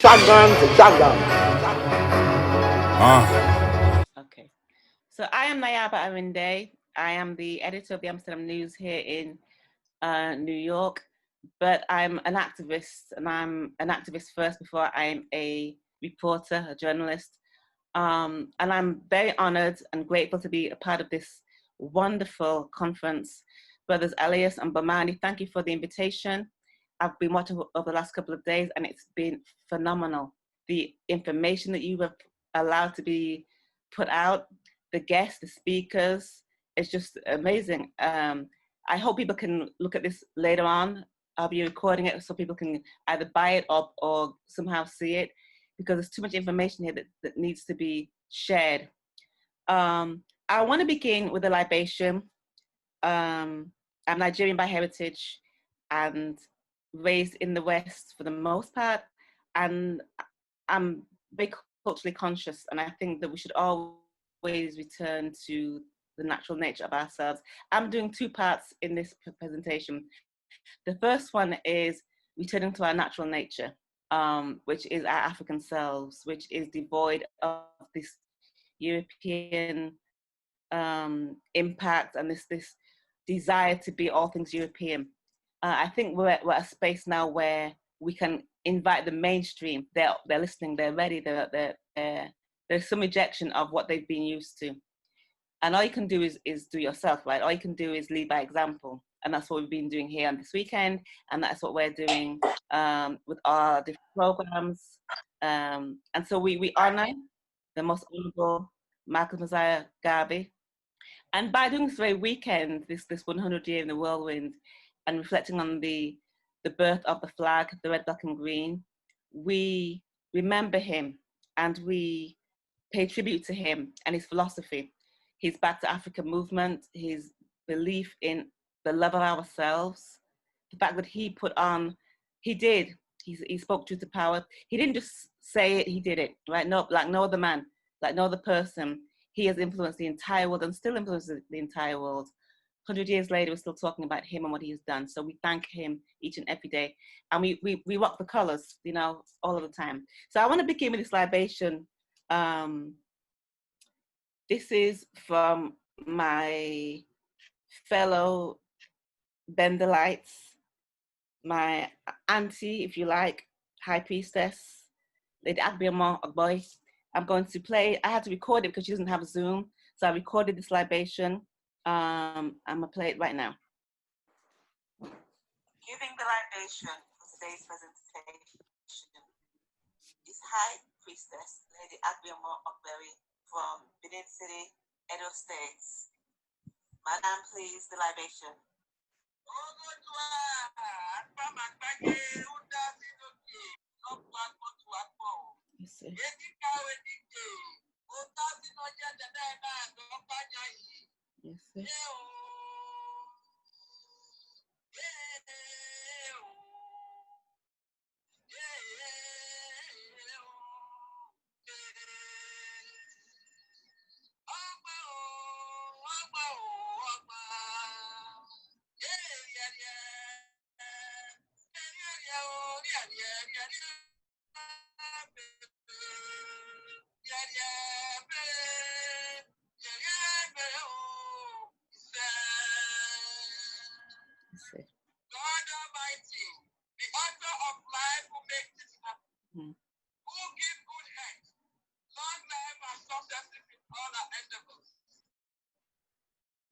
Shotgun to shotgun. Okay. So I am Nayaba Arinde. I am the editor of the Amsterdam News here in New York, but I'm an activist, and I'm an activist first before I'm a reporter, a journalist. And I'm very honored and grateful to be a part of this wonderful conference. Brothers Elias and Bamani, thank you for the invitation. I've been watching over the last couple of days, and it's been phenomenal. The information that you have allowed to be put out, the guests, the speakers, it's just amazing. I hope people can look at this later on. I'll be recording it so people can either buy it or somehow see it, because there's too much information here that needs to be shared. I want to begin with a libation. I'm Nigerian by heritage and raised in the West for the most part. And I'm very culturally conscious. And I think that we should always return to the natural nature of ourselves. I'm doing two parts in this presentation. The first one is returning to our natural nature, which is our African selves, which is devoid of this European impact and this desire to be all things European. I think we're at a space now where we can invite the mainstream. They're listening. They're ready. There's some rejection of what they've been used to, and all you can do is do yourself, right? All you can do is lead by example, and that's what we've been doing here on this weekend, and that's what we're doing with our different programs. And so we honor the most honorable Marcus Messiah Garvey. And by doing this very weekend, this 100 year in the whirlwind, and reflecting on the birth of the flag, the red, black, and green, we remember him and we pay tribute to him and his philosophy, his Back to Africa movement, his belief in the love of ourselves, the fact that he put on, he spoke truth to power. He didn't just say it, he did it, right? No, like no other man, like no other person. He has influenced the entire world and still influences the entire world. 100 years later, we're still talking about him and what he has done. So we thank him each and every day. And we rock the colors, you know, all of the time. So I want to begin with this libation. This is from my fellow Bendelites, my auntie, if you like, high priestess, Lady Agbiama Ogboy. I'm going to play. I had to record it because she doesn't have Zoom. So I recorded this libation. I'm going to play it right now. Giving the libation for today's presentation is High Priestess Lady Agbiama Ogboy from Benin City, Edo State. Madam, please, the libation. You see. You see. God Almighty, the author of life who makes it happen, who gives good health, long life and successes in all our endeavors.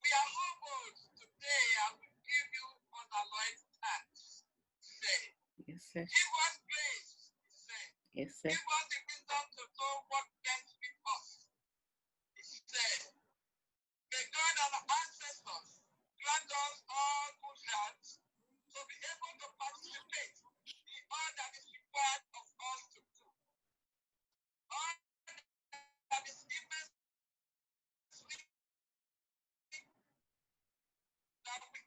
We are humbled today and we give you unalloyed thanks. Say, yes, sir. Give us grace, say. Yes, sir. Give us the wisdom to know what best with us. Say, may God and our ancestors grant us all good health to be able to participate in all that is required of us to do. All that is immensely that we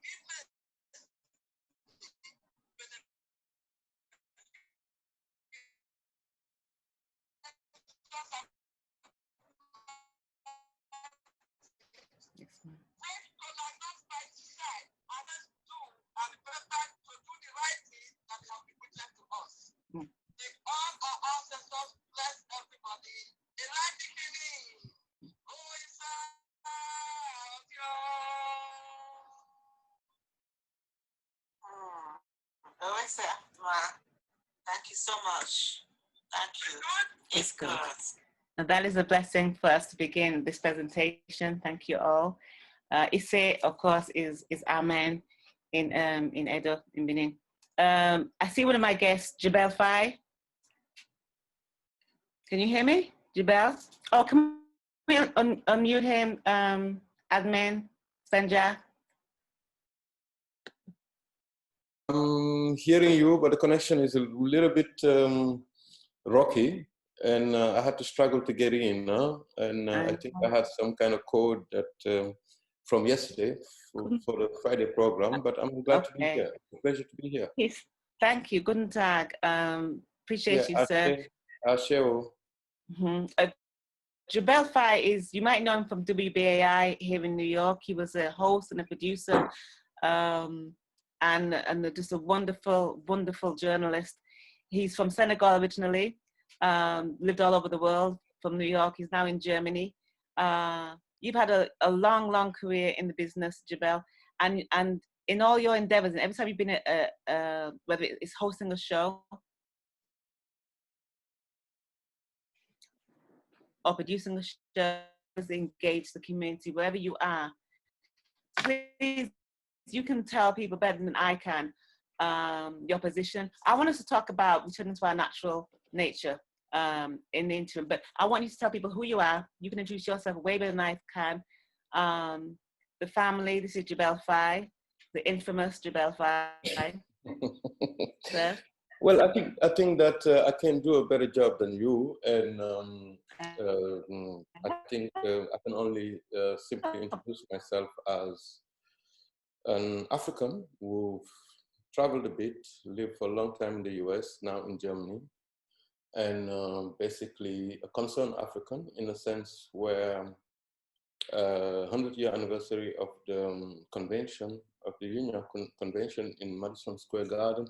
Thank you so much. Thank you. It's good. And that is a blessing for us to begin this presentation. Thank you all. Ise, of course, is Amen in Edo, in Benin. I see one of my guests, Jabel Fai. Can you hear me, Jabel? Oh, come on, unmute him, admin, Senja. I'm hearing you, but the connection is a little bit rocky, and I had to struggle to get in. I think I had some kind of code that from yesterday for the Friday program, but I'm glad to be here. It's a pleasure to be here. Yes, thank you. Guten Tag. Appreciate you, sir. I'll share. Jabel Fai is, you might know him from WBAI here in New York. He was a host and a producer and just a wonderful, wonderful journalist. He's from Senegal originally, lived all over the world, from New York. He's now in Germany. You've had a long, long career in the business, Jabel, and in all your endeavors, and every time you've been at, whether it's hosting a show or producing a show, engage the community, wherever you are, please, you can tell people better than I can your position. I want us to talk about returning to our natural nature in the interim, but I want you to tell people who you are. You can introduce yourself way better than I can. The family, this is Jabel Fai, the infamous Jabel Fai. Well, I think that I can do a better job than you, and I think I can only simply introduce myself as an African who've traveled a bit, lived for a long time in the US, now in Germany, and basically a concerned African in a sense where 100-year anniversary of the convention, of the Union Convention in Madison Square Garden,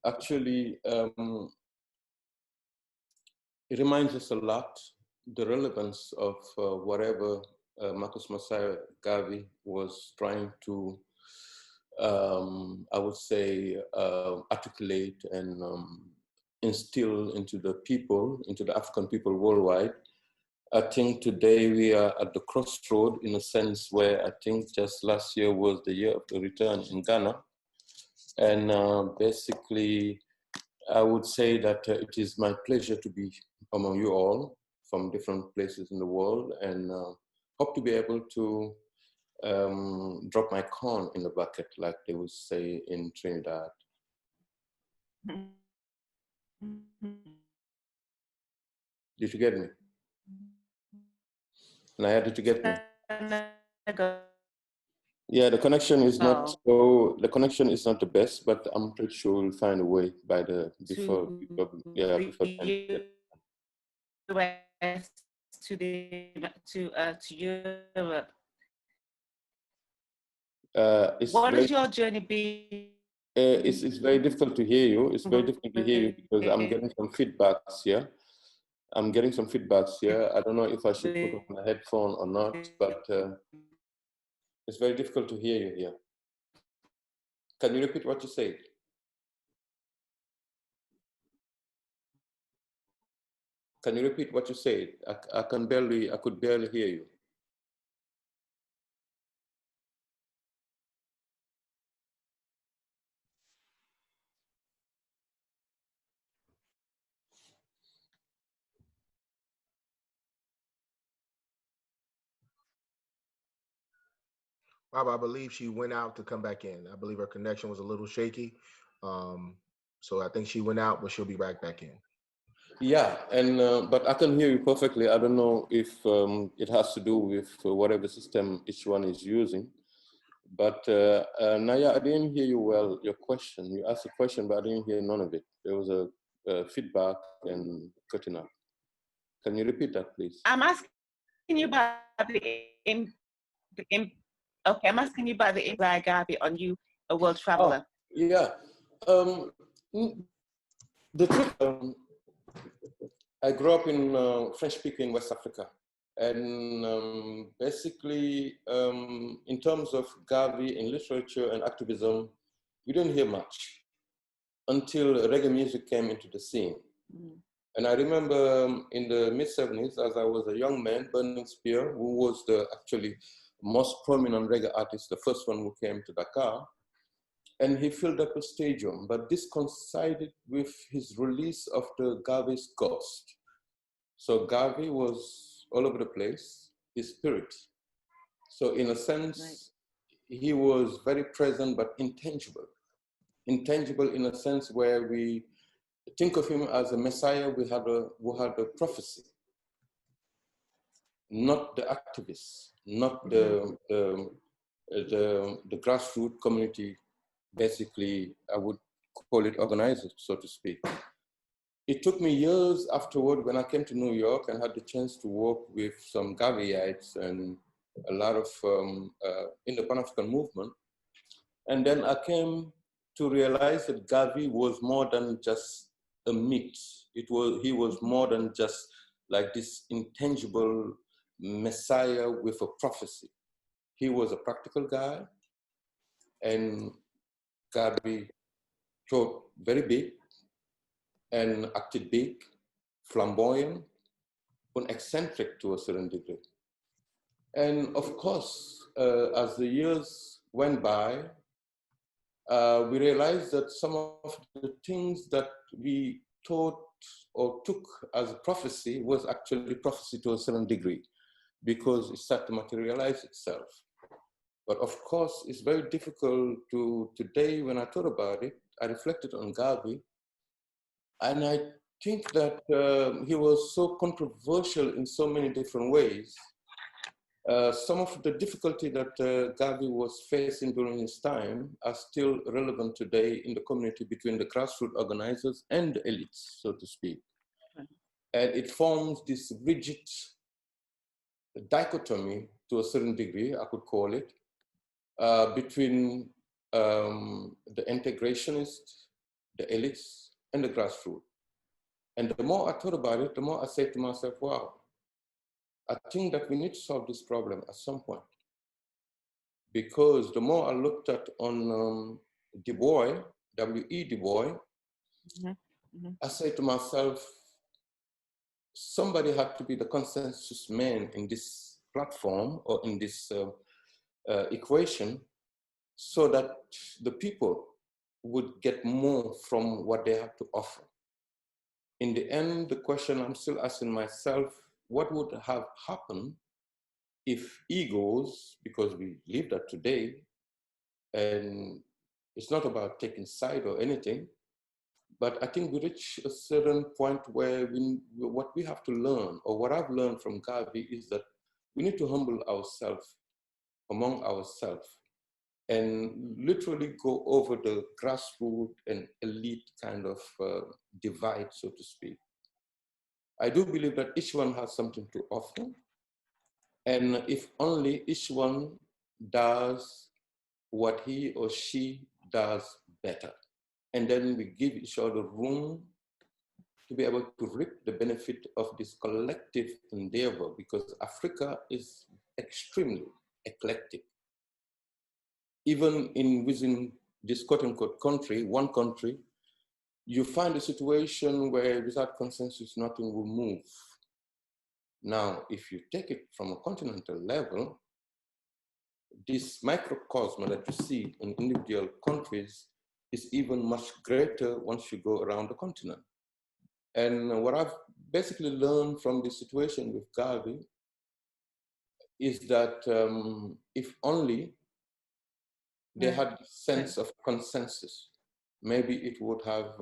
actually it reminds us a lot the relevance of whatever Marcus Mosiah Garvey was trying to I would say, articulate and instill into the people, into the African people worldwide. I think today we are at the crossroad in a sense where I think just last year was the year of the return in Ghana. And basically, I would say that it is my pleasure to be among you all from different places in the world, and hope to be able to drop my corn in the bucket, like they would say in Trinidad. Did you get me? Naya, did you get me? Yeah, the connection is not so. The connection is not the best, but I'm pretty sure we'll find a way by the before US to Europe. What has your journey been? It's very difficult to hear you. It's very difficult to hear you because I'm getting some feedbacks here. I'm getting some feedbacks here. I don't know if I should put on a headphone or not, but it's very difficult to hear you here. Can you repeat what you said? Can you repeat what you said? I could barely hear you. Bob, I believe she went out to come back in. I believe her connection was a little shaky. So I think she went out, but she'll be right back in. Yeah, and but I can hear you perfectly. I don't know if it has to do with whatever system each one is using. But Naya, I didn't hear you well, your question. You asked a question, but I didn't hear none of it. There was a feedback and cutting up. Can you repeat that, please? I'm asking you about okay, I'm asking you about the Inzai Gabi on You, a World Traveler. Oh, yeah. The truth, I grew up in French-speaking West Africa. And basically, in terms of Gavi in literature and activism, we didn't hear much until reggae music came into the scene. Mm. And I remember in the mid-70s, as I was a young man, Burning Spear, who was the actually most prominent reggae artist, the first one who came to Dakar, and he filled up a stadium. But this coincided with his release of the Gavi's Ghost. So Gavi was all over the place, his spirit. So in a sense, right, he was very present, but intangible. Intangible in a sense where we think of him as a messiah who had a prophecy, not the activists, not the grassroots community, basically, I would call it organizers, so to speak. It took me years afterward when I came to New York and had the chance to work with some Gaviites and a lot of in the Pan-African movement. And then I came to realize that Gavi was more than just a myth. He was more than just like this intangible messiah with a prophecy. He was a practical guy, and Gavi thought very big and acted big, flamboyant, but eccentric to a certain degree. And of course, as the years went by, we realized that some of the things that we thought or took as prophecy was actually prophecy to a certain degree, because it started to materialize itself. But of course, it's very difficult to, today when I thought about it, I reflected on Gavi, and I think that he was so controversial in so many different ways. Some of the difficulty that Gavi was facing during his time are still relevant today in the community between the grassroots organizers and the elites, so to speak. Right. And it forms this rigid dichotomy to a certain degree, I could call it, between the integrationists, the elites, and the grassroots. And the more I thought about it, the more I said to myself, wow, I think that we need to solve this problem at some point. Because the more I looked at on Du Bois, W.E. Du Bois, I said to myself, somebody had to be the consensus man in this platform or in this equation, so that the people would get more from what they have to offer. In the end, the question I'm still asking myself, what would have happened if egos, because we live that today, and it's not about taking side or anything, but I think we reach a certain point where what we have to learn, or what I've learned from Gavi, is that we need to humble ourselves among ourselves and literally go over the grassroots and elite kind of divide, so to speak. I do believe that each one has something to offer. And if only each one does what he or she does better. And then we give each other room to be able to reap the benefit of this collective endeavor, because Africa is extremely eclectic. Even within this quote-unquote country, one country, you find a situation where without consensus, nothing will move. Now, if you take it from a continental level, this microcosm that you see in individual countries is even much greater once you go around the continent. And what I've basically learned from this situation with Gavi is that if only they had a sense of consensus, maybe it would have,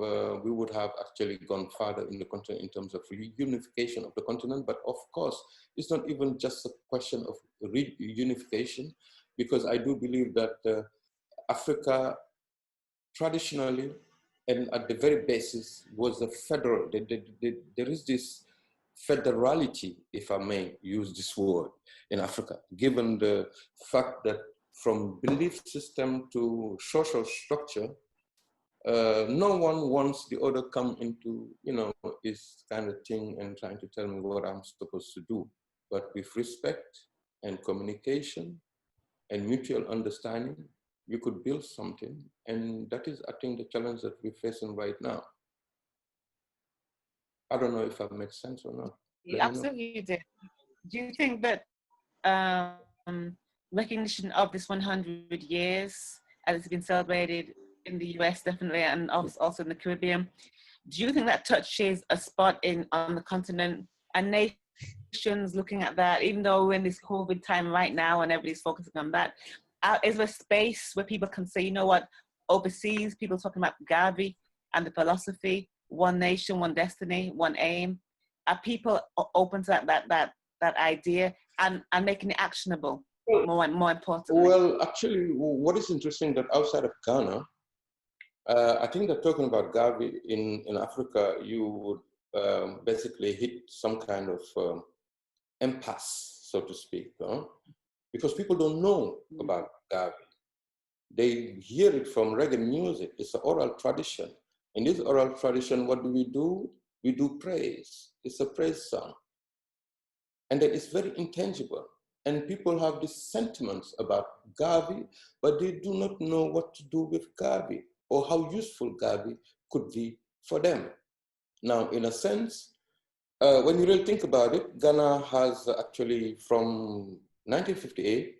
we would have actually gone farther in the continent in terms of reunification of the continent. But of course, it's not even just a question of reunification, because I do believe that Africa traditionally and at the very basis was a federal, there is this federality, if I may use this word, in Africa, given the fact that from belief system to social structure, No one wants the other come into, this kind of thing and trying to tell me what I'm supposed to do. But with respect and communication and mutual understanding, we could build something. And that is, I think, the challenge that we're facing right now. I don't know if I've made sense or not. You absolutely did. Do you think that recognition of this 100 years, as it's been celebrated in the US definitely, and also in the Caribbean, do you think that touches a spot on the continent and nations looking at that, even though we're in this COVID time right now and everybody's focusing on that? Is there a space where people can say, you know what, overseas, people talking about Gavi and the philosophy, one nation, one destiny, one aim? Are people open to that idea and making it actionable, more importantly? Well, actually, what is interesting that outside of Ghana, I think that talking about Gavi in Africa, you would basically hit some kind of impasse, so to speak, because people don't know about Gavi. They hear it from reggae music. It's an oral tradition. In this oral tradition, what do? We do praise. It's a praise song. And then it's very intangible. And people have these sentiments about Gavi, but they do not know what to do with Gavi or how useful Gavi could be for them. Now, in a sense, when you really think about it, Ghana has actually, from 1958,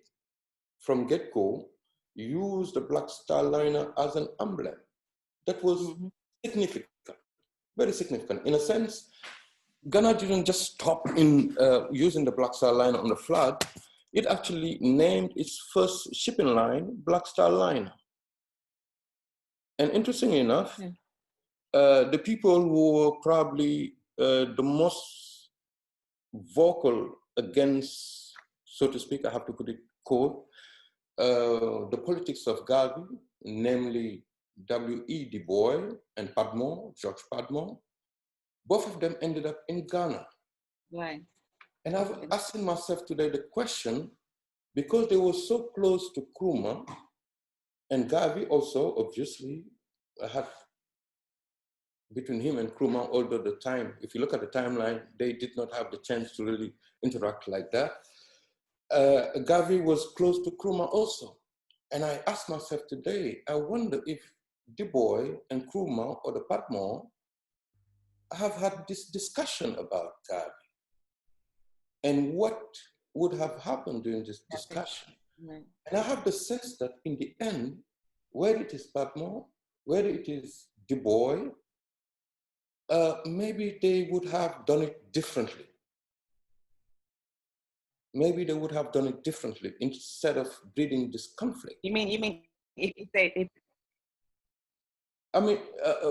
from get-go, used the Black Star Liner as an emblem. That was significant, very significant. In a sense, Ghana didn't just stop in using the Black Star Liner on the flag. It actually named its first shipping line Black Star Liner. And interestingly enough, the people who were probably the most vocal against, so to speak, I have to put it quote, the politics of Gavi, namely W.E. Du Bois and Padmore, George Padmore, both of them ended up in Ghana. Right. And I've asked myself today the question, because they were so close to Nkrumah, and Gavi also, obviously, had between him and Nkrumah, although the time, if you look at the timeline, they did not have the chance to really interact like that. Gavi was close to Nkrumah also. And I asked myself today, I wonder if Du Bois and Nkrumah or the Padmore have had this discussion about Gavi and what would have happened during this discussion. Right. And I have the sense that in the end, whether it is Padmore, whether it is Du Bois, maybe they would have done it differently. Maybe they would have done it differently instead of breeding this conflict. You mean if they? I mean,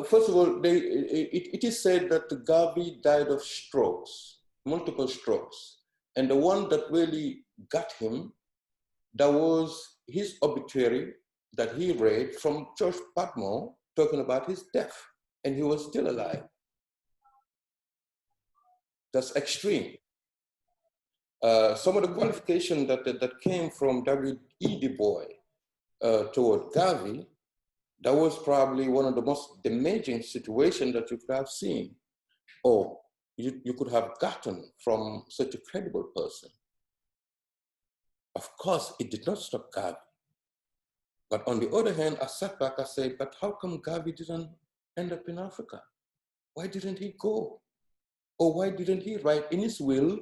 first of all, it is said that Gavi died of strokes, multiple strokes. And the one that really got him, that was his obituary that he read from George Padmore talking about his death, and he was still alive. That's extreme. Some of the qualification that came from W.E. Du Bois toward Gavi, that was probably one of the most damaging situations that you could have seen, or you could have gotten from such a credible person. Of course, it did not stop Gavi. But on the other hand, I sat back, I said, but how come Gavi didn't end up in Africa? Why didn't he go? Or why didn't he write in his will,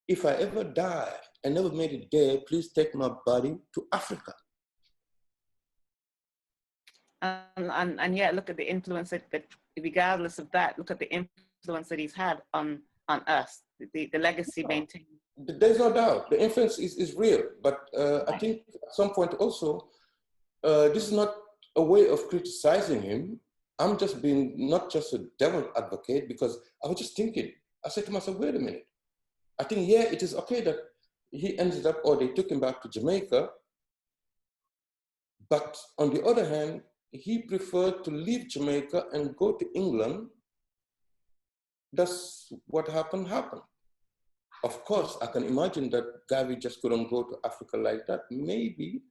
if I ever die and never made it there, please take my body to Africa? And yet, look at the influence that, regardless of that, look at the influence that he's had on us, the legacy maintained. There's no doubt, the influence is real, but I think at some point also, this is not a way of criticizing him. I'm just being not just a devil advocate, because I was just thinking, I said to myself, wait a minute. I think, yeah, it is okay that he ended up, or they took him back to Jamaica. But on the other hand, he preferred to leave Jamaica and go to England. That's what happened. Of course, I can imagine that Gavi just couldn't go to Africa like that. Maybe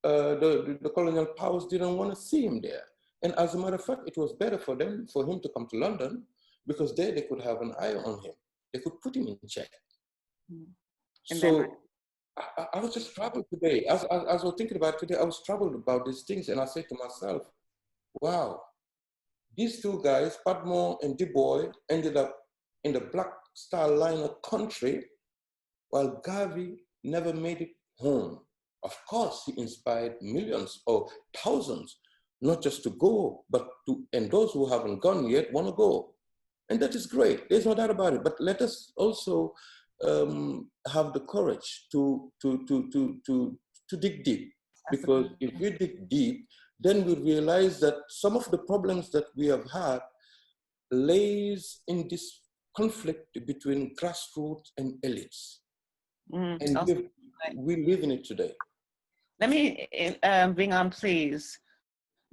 the colonial powers didn't want to see him there. And as a matter of fact, it was better for him to come to London, because there they could have an eye on him. They could put him in check. Mm. So I was just troubled today. As I was thinking about it today, I was troubled about these things. And I said to myself, wow, these two guys, Padmore and Du Bois, ended up in the Black Star Liner country, while Garvey never made it home. Of course, he inspired millions or thousands, not just to go, but and those who haven't gone yet want to go. And that is great. There's no doubt about it. But let us also have the courage to dig deep. Because if we dig deep, then we realize that some of the problems that we have had lays in this conflict between grassroots and elites. And we live in it today. Let me bring on, please,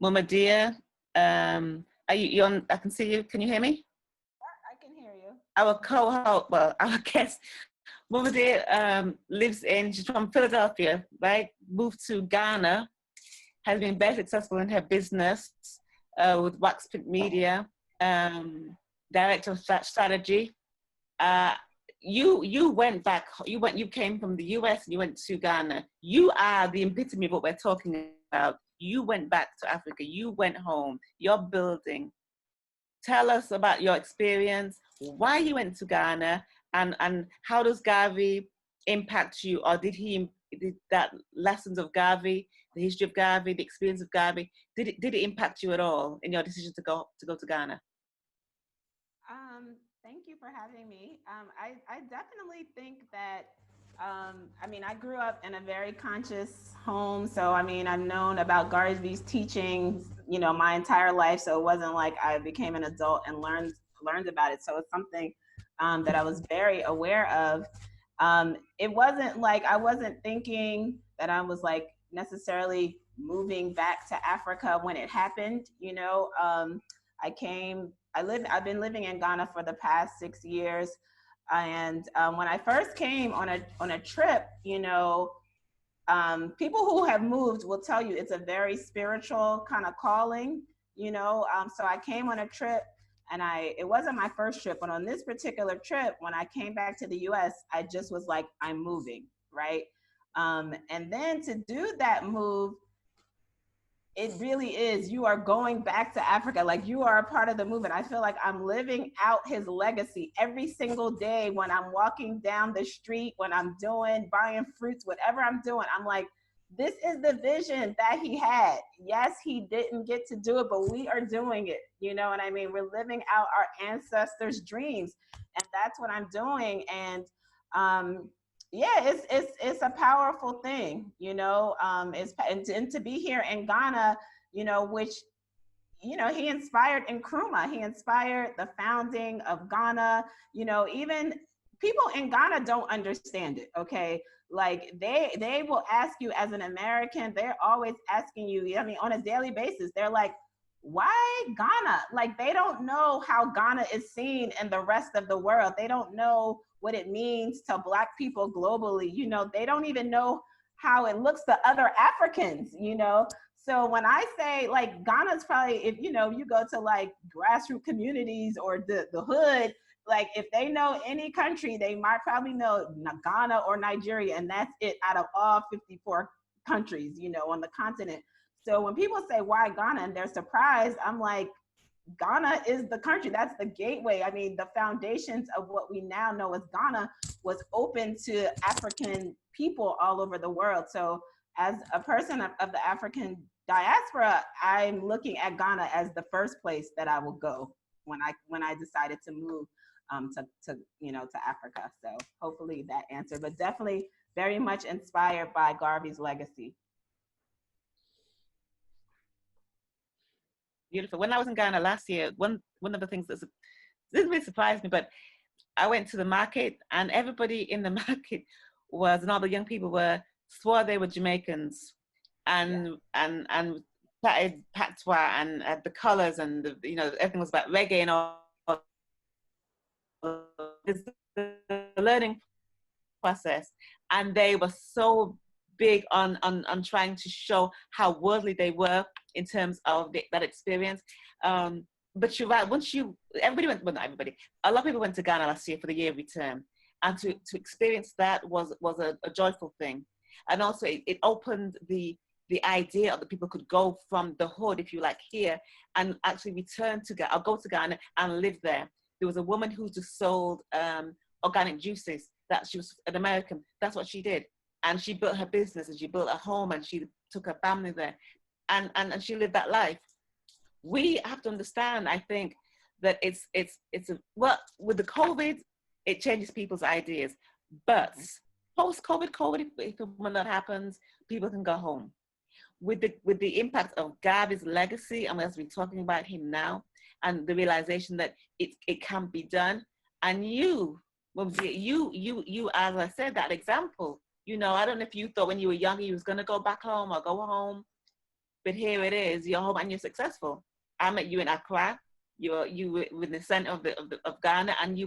Mumadia. Are you on? I can see you. Can you hear me? I can hear you. Our co-host, well, our guest, Mumadia, she's from Philadelphia, right? Moved to Ghana, has been very successful in her business with Waxprint Media, director of strategy. You went back, you came from the US and you went to Ghana. You are the epitome of what we're talking about. You went back to Africa, you went home, you're building. Tell us about your experience, why you went to Ghana, and how does Garvey impact you, or did that lessons of Garvey, the history of Garvey, the experience of Garvey, did it impact you at all in your decision to go to Ghana? Thank you for having me. I definitely think that, I grew up in a very conscious home. So, I've known about Garvey's teachings, my entire life. So it wasn't like I became an adult and learned about it. So it's something that I was very aware of. It wasn't like I wasn't thinking that I was like necessarily moving back to Africa when it happened. I've been living in Ghana for the past 6 years. And when I first came on a trip, people who have moved will tell you it's a very spiritual kind of calling, so I came on a trip, and it wasn't my first trip, but on this particular trip, when I came back to the US, I just was like, I'm moving, right? And then to do that move, it really is, you are going back to Africa. Like, you are a part of the movement. I feel like I'm living out his legacy every single day when I'm walking down the street, when I'm buying fruits, whatever I'm doing. I'm like, this is the vision that he had. Yes, he didn't get to do it, but we are doing it. You know what I mean? We're living out our ancestors' dreams. And that's what I'm doing. And yeah, it's a powerful thing, and to be here in Ghana, which, he inspired Nkrumah, he inspired the founding of Ghana. Even people in Ghana don't understand it. Okay, like they will ask you as an American, they're always asking you, on a daily basis, they're like, why Ghana? Like, they don't know how Ghana is seen in the rest of the world. They don't know what it means to Black people globally. They don't even know how it looks to other Africans, So when I say, like, Ghana's probably, if, you go to like grassroots communities or the hood, like, if they know any country, they might probably know Ghana or Nigeria, and that's it out of all 54 countries, on the continent. So when people say, why Ghana, and they're surprised, I'm like, Ghana is the country. That's the gateway. The foundations of what we now know as Ghana was open to African people all over the world. So as a person of the African diaspora, I'm looking at Ghana as the first place that I will go when I decided to move to Africa. So hopefully that answered, but definitely very much inspired by Garvey's legacy. Beautiful. When I was in Ghana last year, one of the things that didn't really surprise me, but I went to the market, and everybody in the market and all the young people swore they were Jamaicans, and started patois and the colors, and everything was about reggae and all. The learning process, and they were so big on trying to show how worldly they were in terms of that experience. But you're right. Everybody went. Well, not everybody. A lot of people went to Ghana last year for the year return, and to experience that was a joyful thing, and also it opened the idea that people could go from the hood, if you like, here, and actually return to Ghana, or go to Ghana and live there. There was a woman who just sold organic juices. That she was an American. That's what she did, and she built her business, and she built a home, and she took her family there, and she lived that life. We have to understand, I think, that it's well, with the COVID, it changes people's ideas. But post-COVID, when that happens, people can go home. With the impact of Garvey's legacy, and as we're talking about him now, and the realization that it can be done, and you, as I said, that example. You know, I don't know if you thought when you were younger you was gonna go back home or go home, but here it is. You're home and you're successful. I met you in Accra. You were in the center of Ghana, and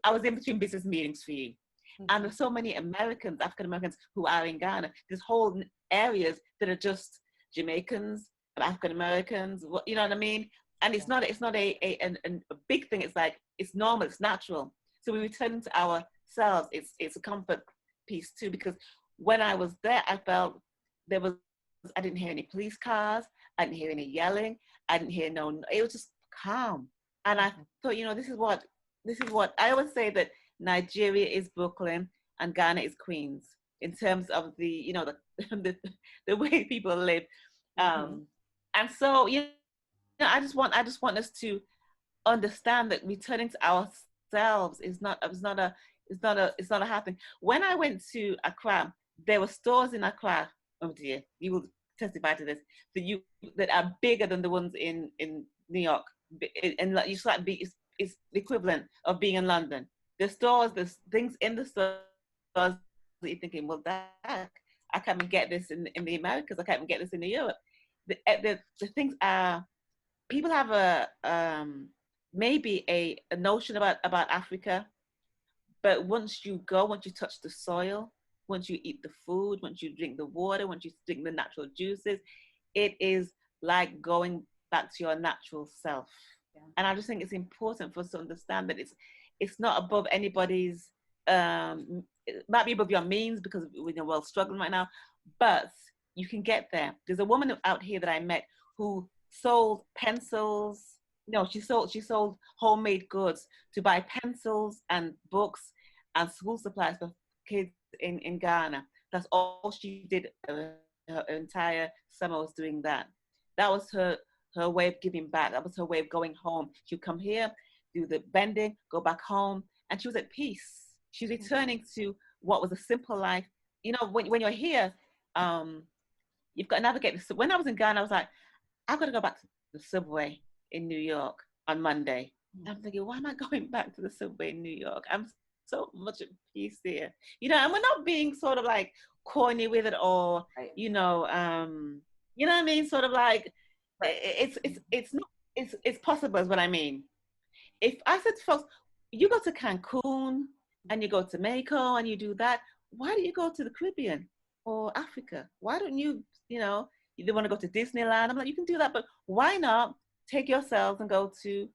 I was in between business meetings for you. Mm-hmm. And there's so many Americans, African Americans, who are in Ghana. There's whole areas that are just Jamaicans and African Americans. You know what I mean? And it's not a big thing. It's like it's normal. It's natural. So we return to ourselves. It's a comfort piece too, because when I was there, I felt I didn't hear any police cars. I didn't hear any yelling. I didn't hear it was just calm. And I thought, you know, this is what I always say, that Nigeria is Brooklyn and Ghana is Queens in terms of the, you know, the way people live. And so, you know, I just want us to understand that returning to ourselves is not a happening. When I went to Accra, there were stores in Accra. Oh dear, you will testify to this. That are bigger than the ones in New York. And you start it's the equivalent of being in London. There's things in the stores that you're thinking, well, that I can't even get this in the Americas. I can't even get this in Europe. The things are, people have maybe a notion about Africa, but once you touch the soil, once you eat the food, once you drink the water, once you drink the natural juices, it is like going back to your natural self. Yeah. And I just think it's important for us to understand that it's not above anybody's, it might be above your means because we're struggling right now, but you can get there. There's a woman out here that I met who sold pencils. No, she sold homemade goods to buy pencils and books and school supplies for kids in Ghana. That's all she did. Her entire summer was doing that. That was her way of giving back. That was her way of going home. She'd come here, do the bending, go back home, and she was at peace. She's returning to what was a simple life. You know, when you're here, you've got to navigate this. When I was in Ghana, I was like, I've got to go back to the subway in New York on Monday. I'm thinking, why am I going back to the subway in New York? I'm so much at peace there. You know, and we're not being sort of like corny with it, or right. You know what I mean? Sort of like, right. It's possible is what I mean. If I said to folks, you go to Cancun and you go to Mexico and you do that, why do you go to the Caribbean or Africa? Why don't you want to go to Disneyland? I'm like, you can do that, but why not take yourselves and go to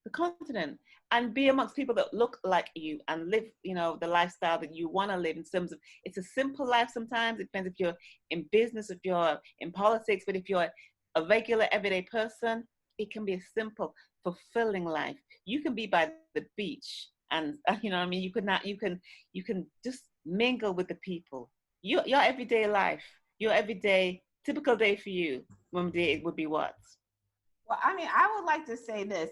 the continent and be amongst people that look like you and live, the lifestyle that you want to live, in terms of, it's a simple life sometimes. It depends if you're in business, if you're in politics, but if you're a regular everyday person, it can be a simple, fulfilling life. You can be by the beach and you can just mingle with the people. Your everyday life, your everyday typical day for you, one day it would be what? Well, I would like to say this.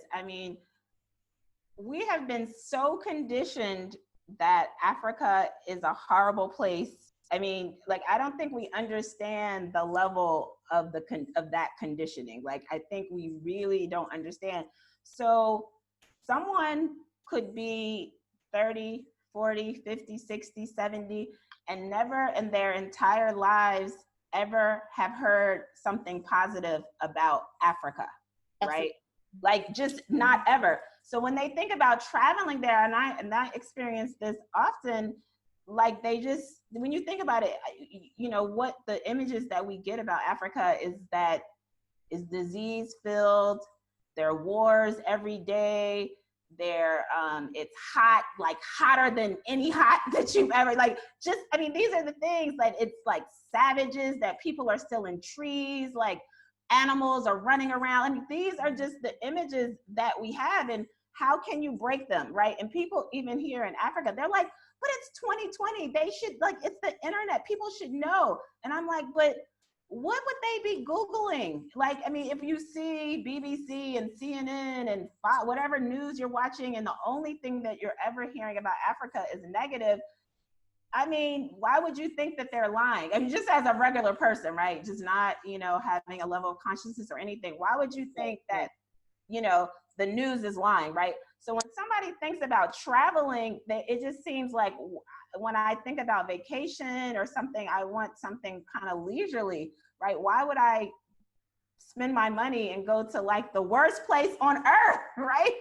We have been so conditioned that Africa is a horrible place. I don't think we understand the level of that conditioning. I think we really don't understand. So someone could be 30, 40, 50, 60, 70, and never in their entire lives ever have heard something positive about Africa, right? Just not ever. So when they think about traveling there, and I experience this often, like they just, when you think about it, you know, what the images that we get about Africa is that is disease filled. There are wars every day. There, it's hot, like hotter than any hot that you've ever, like, just, I mean, these are the things that it's like savages, that people are still in trees, like animals are running around. I mean, these are just the images that we have, and how can you break them, right? And people, even here in Africa, they're like, but it's 2020. They should, like, it's the internet. People should know. And I'm like, but what would they be Googling? Like, I mean, if you see BBC and CNN and whatever news you're watching, and the only thing that you're ever hearing about Africa is negative, I mean, why would you think that they're lying? I mean, just as a regular person, right? Just not, you know, having a level of consciousness or anything. Why would you think that, you know, the news is lying, right? So when somebody thinks about traveling, it just seems like, when I think about vacation or something, I want something kind of leisurely, right? Why would I spend my money and go to like the worst place on earth, right?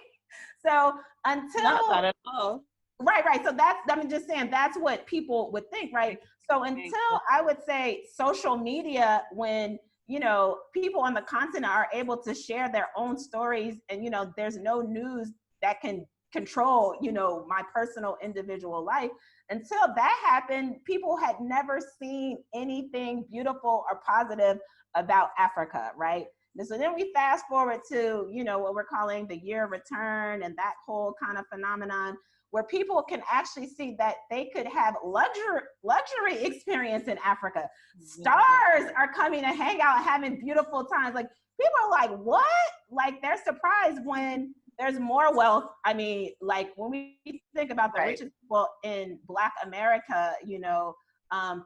So until, not at all. Right. So that's, I'm just saying, that's what people would think, right? So until, I would say, social media, when, you know, people on the continent are able to share their own stories, and, you know, there's no news that can control, you know, my personal individual life. Until that happened, people had never seen anything beautiful or positive about Africa, right? And so then we fast forward to, you know, what we're calling the year of return, and that whole kind of phenomenon, where people can actually see that they could have luxury experience in Africa. Stars are coming to hang out, having beautiful times. Like, people are like, what? Like, they're surprised when there's more wealth. I mean, like, when we think about the richest people in Black America, you know,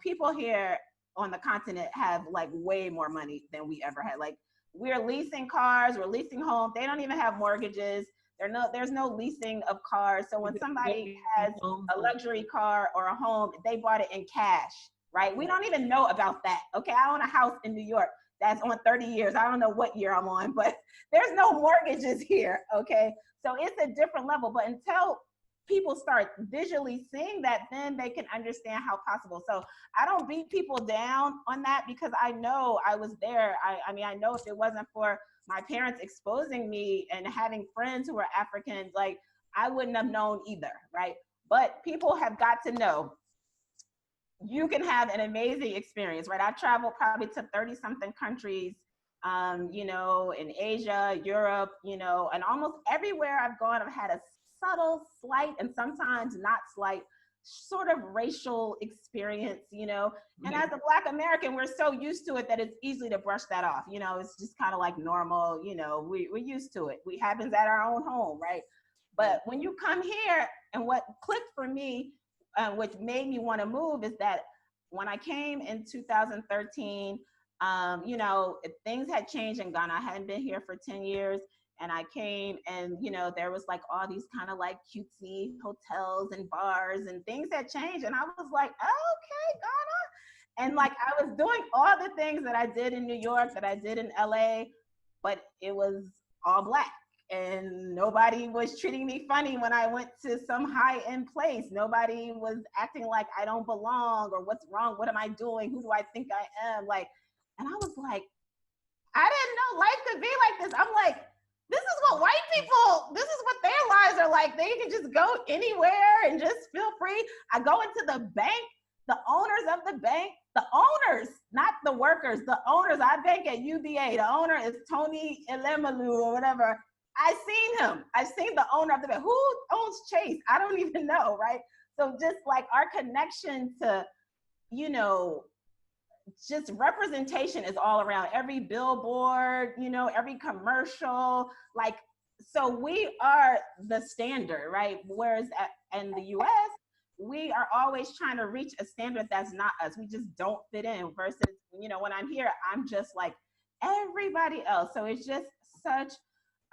people here on the continent have like way more money than we ever had. Like, we're leasing cars, we're leasing homes. They don't even have mortgages. There's no leasing of cars. So when somebody has a luxury car or a home, they bought it in cash, right? We don't even know about that. Okay, I own a house in New York that's on 30 years. I don't know what year I'm on, but there's no mortgages here, okay? So it's a different level. But until people start visually seeing that, then they can understand how possible. So I don't beat people down on that, because I know I was there. I mean, I know if it wasn't for my parents exposing me and having friends who were African, like, I wouldn't have known either, right? But people have got to know you can have an amazing experience, right? I've traveled probably to 30 something countries, you know, in Asia, Europe, you know, and almost everywhere I've gone, I've had a subtle, slight, and sometimes not slight, sort of racial experience, you know. And as a Black American, we're so used to it that it's easy to brush that off. You know, it's just kind of like normal, you know, we're used to it. It happens at our own home, right? But when you come here, and what clicked for me, which made me want to move, is that when I came in 2013, you know, things had changed in Ghana. I hadn't been here for 10 years. And I came, and, you know, there was like all these kind of like cutesy hotels and bars, and things had changed. And I was like, oh, okay, Ghana. And like, I was doing all the things that I did in New York, that I did in LA, but it was all Black. And nobody was treating me funny when I went to some high-end place. Nobody was acting like I don't belong, or what's wrong, what am I doing, who do I think I am? Like, and I was like, I didn't know life could be like this. I'm like, this is what white people, this is what their lives are like. They can just go anywhere and just feel free. I go into the bank, the owners of the bank, the owners, not the workers, the owners. I bank at UBA. The owner is Tony Elemalu or whatever. I've seen him. I've seen the owner of the bank. Who owns Chase? I don't even know, right? So just like our connection to, you know, just representation is all around. Every billboard, you know, every commercial, like, so we are the standard, right? Whereas in the US, we are always trying to reach a standard that's not us. We just don't fit in, versus, you know, when I'm here, I'm just like everybody else. So it's just such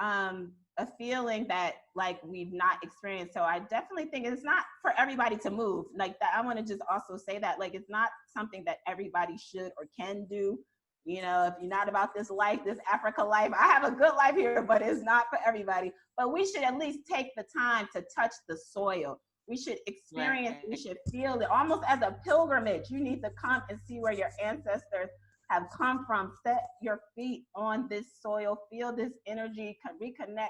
a feeling that like we've not experienced. So I definitely think it's not for everybody to move like that. I want to just also say that, like, it's not something that everybody should or can do. You know, if you're not about this life, this Africa life, I have a good life here, but it's not for everybody. But we should at least take the time to touch the soil. We should experience, Right. we should feel it almost as a pilgrimage. You need to come and see where your ancestors have come from. Set your feet on this soil, feel this energy, reconnect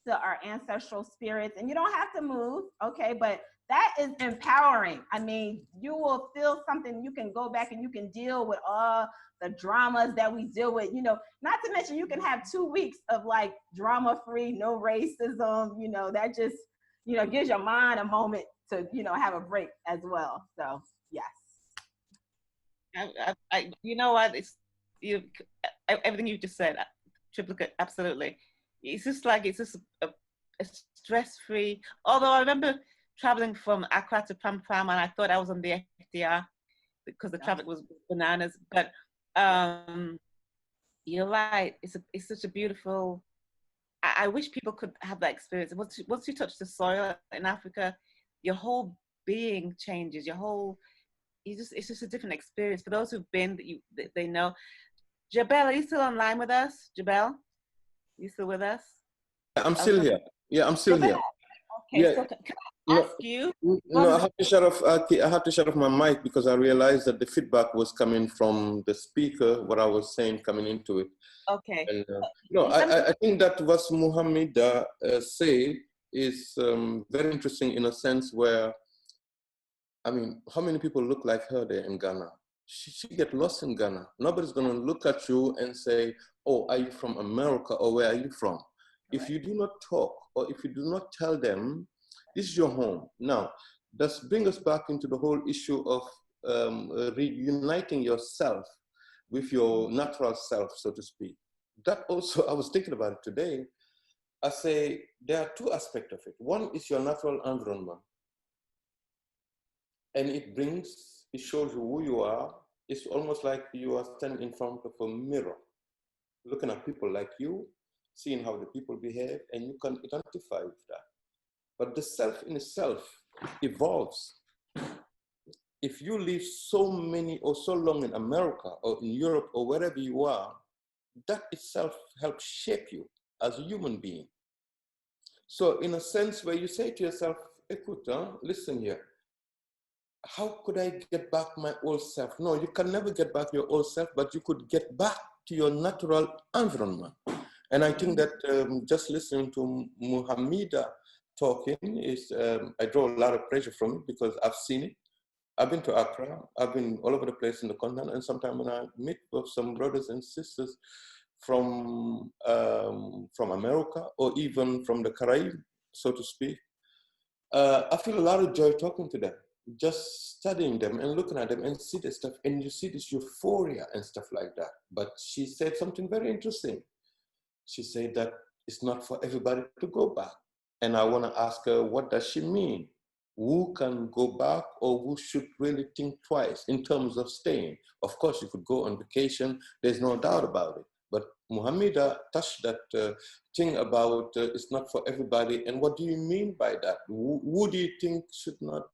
to our ancestral spirits. And you don't have to move, okay? But that is empowering. I mean, you will feel something. You can go back and you can deal with all the dramas that we deal with, you know, not to mention you can have 2 weeks of like drama free, no racism, you know, that just, you know, gives your mind a moment to, you know, have a break as well. So yes. You know what? It's everything you just said, triplicate, absolutely. It's just a stress-free. Although I remember traveling from Accra to Pram Pram, and I thought I was on the FDR because the traffic was bananas. But you're right. It's such a beautiful. I wish people could have that experience. Once you touch the soil in Africa, your whole being changes. It's just a different experience. For those who've been, they know. Jabel, are you still online with us? Jabel, you still with us? I'm still here. Yeah, I'm still here. Okay, Yeah. so can I ask you? No, I have to shut off. I have to shut off my mic because I realized that the feedback was coming from the speaker. What I was saying coming into it. Okay. And, no, I think that what Muhammad said is very interesting in a sense where, I mean, how many people look like her there in Ghana? She get lost in Ghana. Nobody's going to look at you and say, oh, are you from America or where are you from? If you do not talk or if you do not tell them, this is your home. Now, let's bring us back into the whole issue of reuniting yourself with your natural self, so to speak. That also, I was thinking about it today. I say there are two aspects of it. One is your natural environment. And it shows you who you are. It's almost like you are standing in front of a mirror, looking at people like you, seeing how the people behave, and you can identify with that. But the self in itself evolves. If you live so many or so long in America or in Europe or wherever you are, that itself helps shape you as a human being. So in a sense where you say to yourself, écoute, listen here, how could I get back my old self? No, you can never get back your old self, but you could get back to your natural environment. And I think that just listening to Muhammada talking is, I draw a lot of pleasure from it because I've seen it. I've been to Accra, I've been all over the place in the continent, and sometimes when I meet with some brothers and sisters from America or even from the Caribbean, so to speak, I feel a lot of joy talking to them, just studying them and looking at them and see this stuff, and you see this euphoria and stuff like that. But she said something very interesting. She said that it's not for everybody to go back. And I want to ask her, what does she mean? Who can go back or who should really think twice in terms of staying? Of course, you could go on vacation. There's no doubt about it. But Muhammada touched that thing about it's not for everybody. And what do you mean by that? Who do you think should not,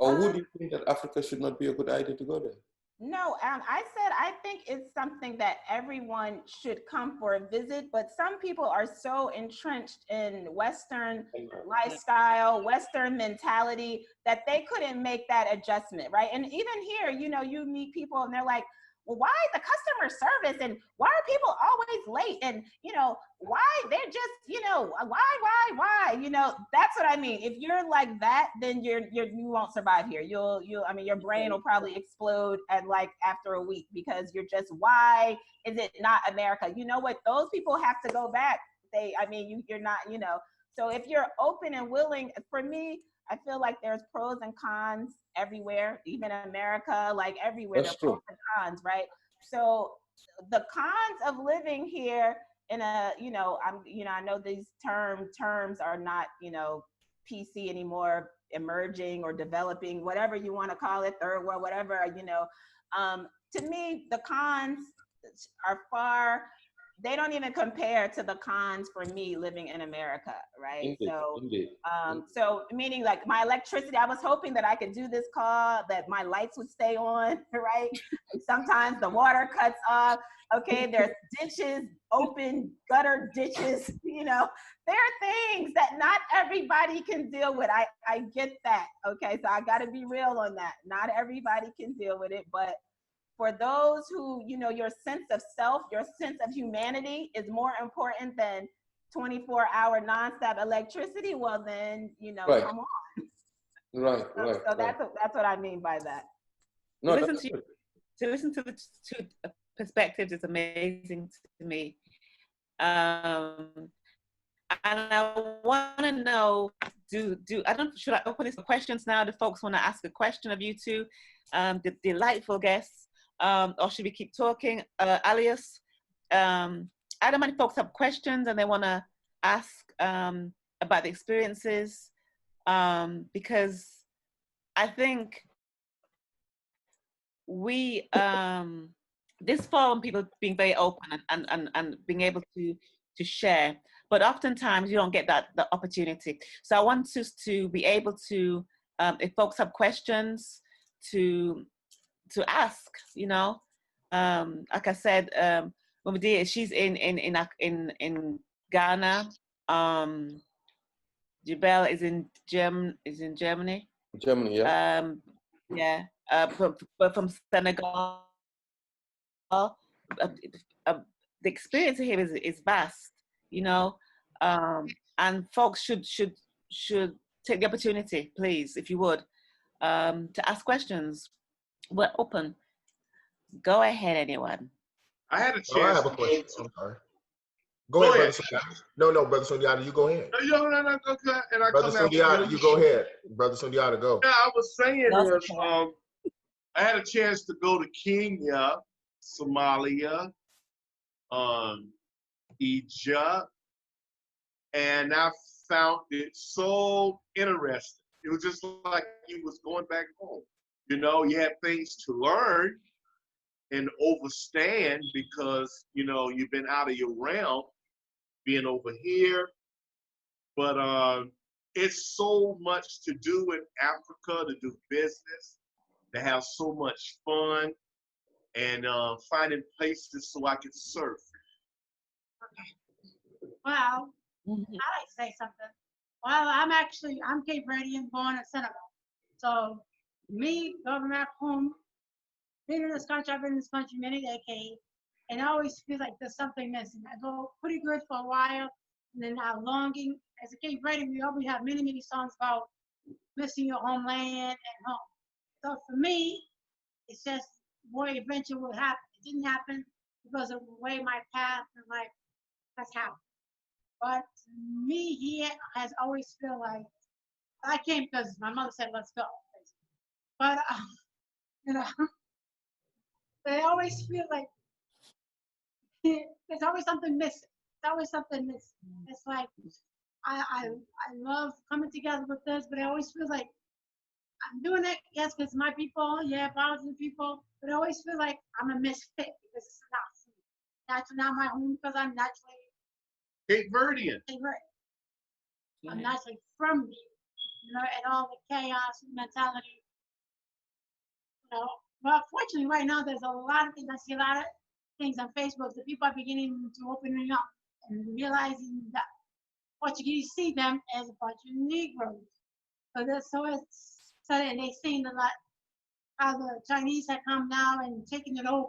or who do you think that Africa should not be a good idea to go there? No, I said I think it's something that everyone should come for a visit, but some people are so entrenched in Western lifestyle, Western mentality that they couldn't make that adjustment, right? And even here, you know, you meet people and they're like, well, why the customer service and why are people always late? And, you know, why they're just, you know, why, you know, that's what I mean. If you're like that, then you won't survive here. I mean, your brain will probably explode after a week because you're just, why is it not America? You know what? Those people have to go back. You're not, you know, so if you're open and willing, for me, I feel like there's pros and cons everywhere, even in America, like everywhere, there's pros and cons, right? So the cons of living here in a, you know, I know these terms are not, you know, PC anymore, emerging or developing, whatever you want to call it, third world, whatever, you know. To me, the cons are far they don't even compare to the cons for me living in America, right? Indeed, So, indeed. so meaning like my electricity, I was hoping that I could do this call, that my lights would stay on, right? Sometimes the water cuts off. Okay, there's ditches, open gutter ditches, you know, there are things that not everybody can deal with. I get that, okay? So I gotta be real on that. Not everybody can deal with it, but for those who, you know, your sense of self, your sense of humanity is more important than 24-hour nonstop electricity, well then, you know, Right. come on. Right, So, right. so that's what I mean by that. No, listen that's good. to listen to the two perspectives is amazing to me. And I want to know, should I open this for questions now? Do folks want to ask a question of you two, the delightful guests, or should we keep talking? Alias, I don't mind if folks have questions and they want to ask about the experiences, because I think we, this forum, people being very open and being able to share, but oftentimes you don't get the opportunity. So I want us to be able to, if folks have questions, to ask, you know. Like I said, Mumadi, she's in Ghana. Jabel is in Germany. Germany, yeah. Yeah, but from Senegal. The experience here is vast, you know, and folks should take the opportunity, please, if you would, to ask questions. We're open. Go ahead, anyone. I had a Oh, I chance have a to question. go to. I'm sorry. Go ahead, Brother Sundiata. No, Brother Sundiata, you go ahead. No, go ahead, and I Brother come after Sundiata, you go ahead. Brother Sundiata, go. Yeah, I was saying That's is, okay. I had a chance to go to Kenya, Somalia, Egypt, and I found it so interesting. It was just like you was going back home. You know, you had things to learn and overstand because, you know, you've been out of your realm, being over here. But it's so much to do in Africa, to do business, to have so much fun, and finding places so I can surf. Well, I like to say something. Well, I'm Cape Verdean, born in Senegal. So me going back home, been in this country, I've been in this country many decades, and I always feel like there's something missing. I go pretty good for a while, and then I'm longing. As a Cape Verdean, we always have many, many songs about missing your homeland and home. So for me, it's just what eventually will happen. It didn't happen because of the way my path in life has happened. But me here has always felt like I came because my mother said, let's go. But, you know, they always feel like there's always something missing. There's always something missing. It's like, I love coming together with this, but I always feel like I'm doing it, yes, because my people, yeah, positive people, but I always feel like I'm a misfit because it's not not my home because I'm naturally Cape Verdean. I'm naturally from here, you know, and all the chaos and mentality, you know. But fortunately, right now, there's a lot of things. I see a lot of things on Facebook that people are beginning to opening up and realizing that Portuguese see them as a bunch of Negroes. And they've seen a lot how the Chinese had come now and taken it over.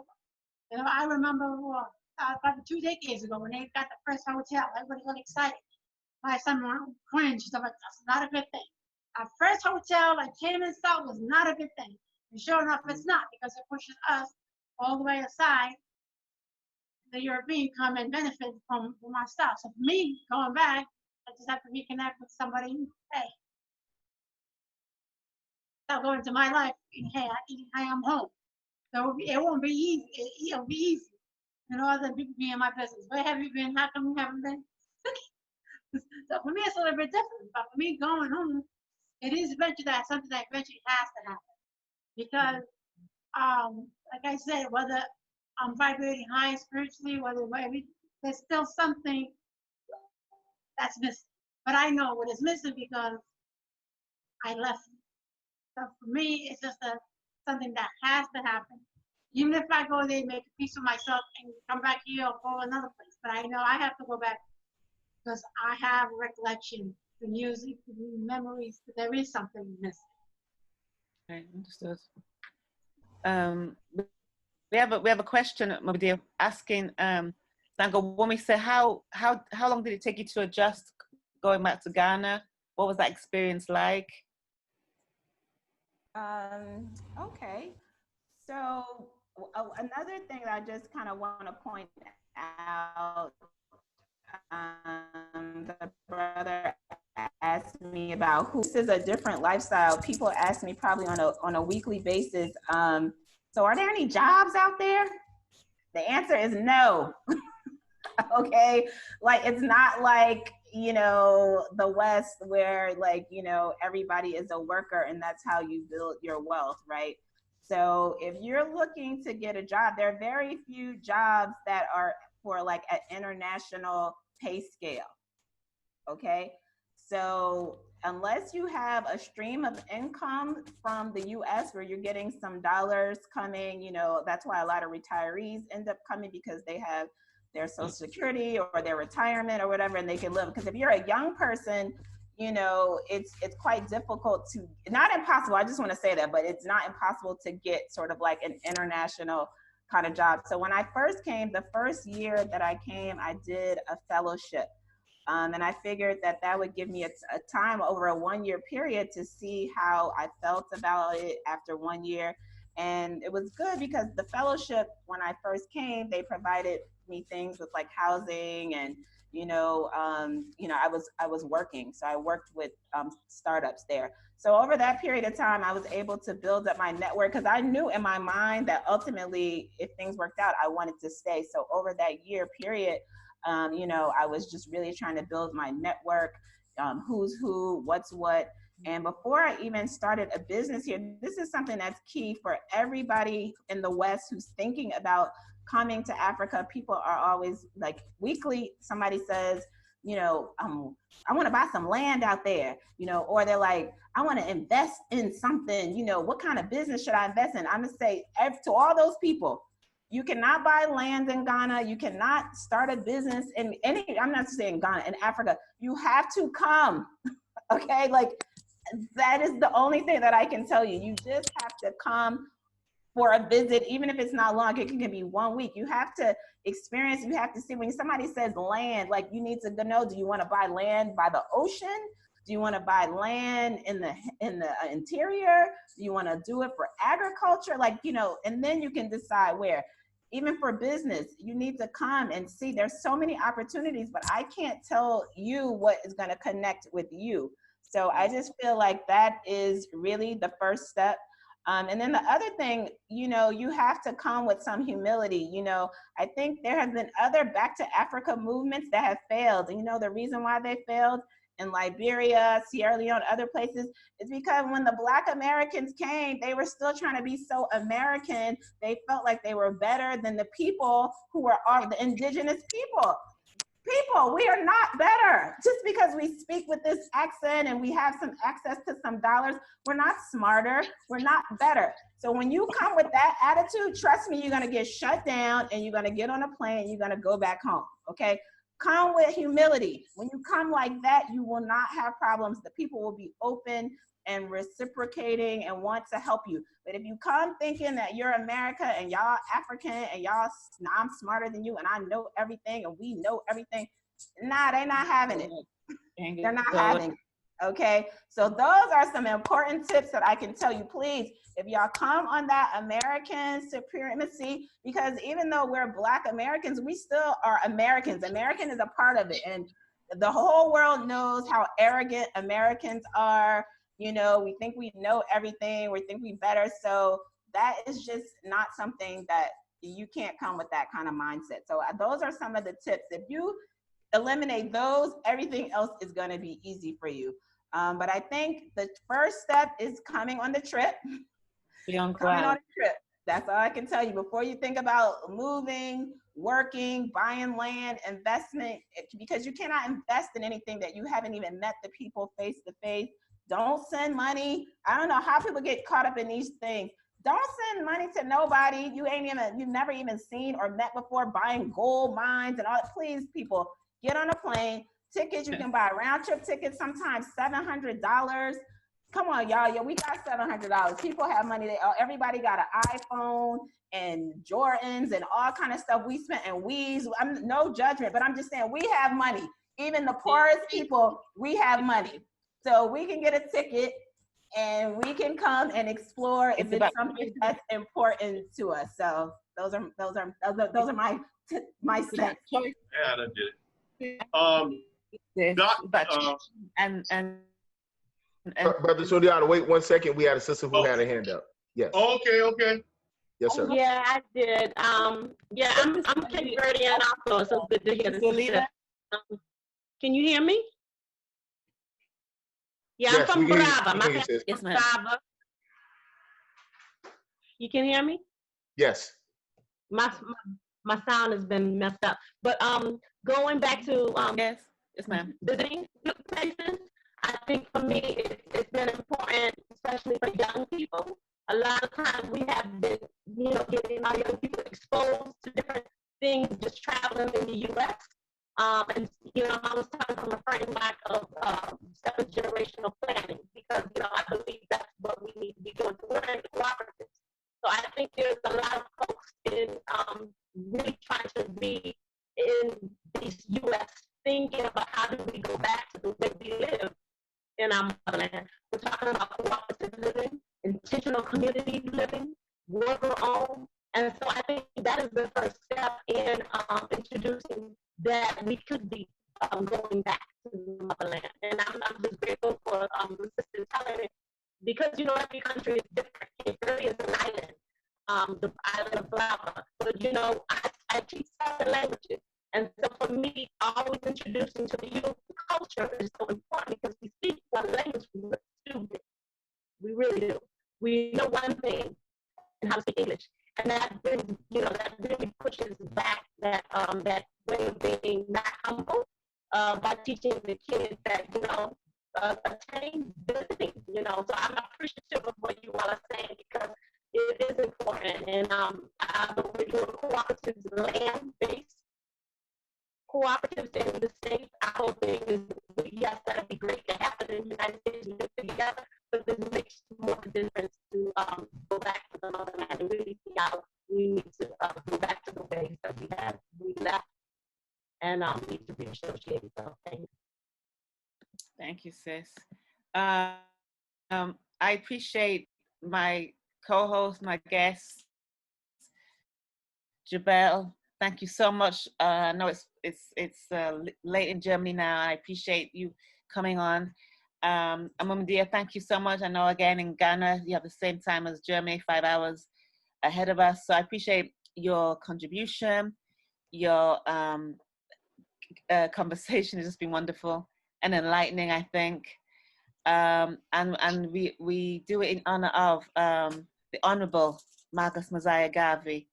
You know, I remember probably 2 decades ago when they got the first hotel, everybody got excited. My son cringed. Stuff like that's not a good thing. Our first hotel like came and saw was not a good thing. And sure enough, it's not because it pushes us all the way aside. The European come and benefit from our stuff. So for me, going back, I just have to reconnect with somebody. Hey, I'll go into my life. Hey, I am home. So it won't be easy. It'll be easy. You know, other people be in my business. Where have you been? How come you haven't been? So for me, it's a little bit different. But for me, going home, it is eventually something that eventually has to happen. Because, like I said, whether I'm vibrating high spiritually, whether there's still something that's missing. But I know what is missing because I left. So for me, it's just something that has to happen. Even if I go there, make a piece of myself, and come back here or go another place, but I know I have to go back because I have recollection, the music, the memories. But there is something missing. Okay, understood. We have a question, my dear, asking Womi said, how long did it take you to adjust going back to Ghana? What was that experience like? Okay. So another thing that I just kind of want to point out, the brother asked me about who. This is a different lifestyle. People ask me probably on a weekly basis. So are there any jobs out there? The answer is no. Okay, like it's not like, you know, the West where, like, you know, everybody is a worker and that's how you build your wealth, right? So if you're looking to get a job, there are very few jobs that are for like an international pay scale. Okay, so unless you have a stream of income from the US where you're getting some dollars coming, you know, that's why a lot of retirees end up coming, because they have their Social Security or their retirement or whatever, and they can live. Because if you're a young person, you know, it's quite difficult to, not impossible, I just want to say that, but it's not impossible to get sort of like an international kind of job. So when I first came, the first year that I came, I did a fellowship. And I figured that that would give me a time over a 1 year period to see how I felt about it after 1 year. And it was good because the fellowship, when I first came, they provided me things with like housing and, I was working. So I worked with startups there. So over that period of time, I was able to build up my network because I knew in my mind that ultimately, if things worked out, I wanted to stay. So over that year period, I was just really trying to build my network, who's who, what's what. And before I even started a business here, this is something that's key for everybody in the West who's thinking about coming to Africa. People are always like, weekly, somebody says, I want to buy some land out there, or they're like, I want to invest in something, what kind of business should I invest in? I'm going to say to all those people, you cannot buy land in Ghana. You cannot start a business in I'm not saying Ghana, in Africa. You have to come, okay? Like, that is the only thing that I can tell you. You just have to come for a visit, even if it's not long. It can be 1 week. You have to experience, you have to see. When somebody says land, like, you need to know, do you want to buy land by the ocean? Do you want to buy land in the interior? Do you want to do it for agriculture? Like, and then you can decide where. Even for business, you need to come and see. There's so many opportunities, but I can't tell you what is going to connect with you. So I just feel like that is really the first step. And then the other thing, you have to come with some humility. I think there have been other Back to Africa movements that have failed. And the reason why they failed in Liberia, Sierra Leone, other places, is because when the Black Americans came, they were still trying to be so American. They felt like they were better than the people who were the indigenous people. People, we are not better. Just because we speak with this accent and we have some access to some dollars, we're not smarter, we're not better. So when you come with that attitude, trust me, you're gonna get shut down and you're gonna get on a plane and you're gonna go back home, okay? Come with humility. When you come like that, you will not have problems. The people will be open and reciprocating and want to help you. But if you come thinking that you're America and y'all African and I'm smarter than you and I know everything and we know everything, nah, they're not having it. They're not having it. Okay, so those are some important tips that I can tell you. Please, if y'all come on that American supremacy, because even though we're Black Americans, we still are Americans. American is a part of it, and the whole world knows how arrogant Americans are. We think we know everything. We think we better. So that is just not something that you can't come with that kind of mindset. So those are some of the tips. If you eliminate those, everything else is going to be easy for you. But I think the first step is coming on the trip. Be on coming ground. on a trip. That's all I can tell you. Before you think about moving working, buying land, investment, because you cannot invest in anything that you haven't even met the people face to face. Don't send money. I don't know how people get caught up in these things. Don't send money to nobody you've never even seen or met before, buying gold mines and all that. Please, people, get on a plane. Tickets, you can buy round trip tickets, sometimes $700. Come on, y'all. Yeah, we got $700. People have money. Everybody got an iPhone and Jordans and all kind of stuff we spent and we's. I'm no judgment, but I'm just saying we have money. Even the poorest people, we have money. So we can get a ticket and we can come and explore if it's something that's important to us. So those are my sense. Yeah, that did it. Brother Sundiata, wait 1 second. We had a sister who had a hand up. Yes. Okay. Yes, sir. Yeah, I did. Yeah, I'm Cape Verdean also, so it's good to hear this. Can you hear me? Yeah, yes, I'm from Brava. My family's from Brava. You can hear me? Yes. My sound has been messed up. But going back to yes, ma'am. Visiting places, I think for me it's been important, especially for young people. A lot of times we have been, getting our young people exposed to different things just traveling in the U.S. And, I was talking from a framework of seventh generational planning because, I believe that's what we need to be doing. We're in cooperatives. So I think there's a lot of folks in really trying to be in these U.S. thinking about how do we go back to the way we live in our motherland. We're talking about cooperative living, intentional community living, worker-owned. And so I think that is the first step in introducing that we could be going back to the motherland. And I'm just grateful for the sister telling it because, every country is different. It really is an island, the island of Brava. But, I teach 7 languages. And so for me, always introducing to the youth culture is so important because we speak one language, we're stupid. We really do. We know one thing and how to speak English. And that brings, that really pushes back that that way of being not humble by teaching the kids that, attain visiting, So I'm appreciative of what you all are saying because it is important. And we're doing cooperatives, land-based cooperatives in the States. I hope it is, yes, that'd be great to happen in the United States and live together, but this makes more difference to go back to the motherland and really see how we need to go back to the ways that we left and need to be associated. So thank you. Thank you, sis. I appreciate my co-host, my guest, Jabel. Thank you so much. I know it's late in Germany now. I appreciate you coming on. Amudia, thank you so much. I know again in Ghana, you have the same time as Germany, 5 hours ahead of us. So I appreciate your contribution. Your conversation has just been wonderful and enlightening, I think. And we do it in honor of the Honorable Marcus Mosiah Garvey.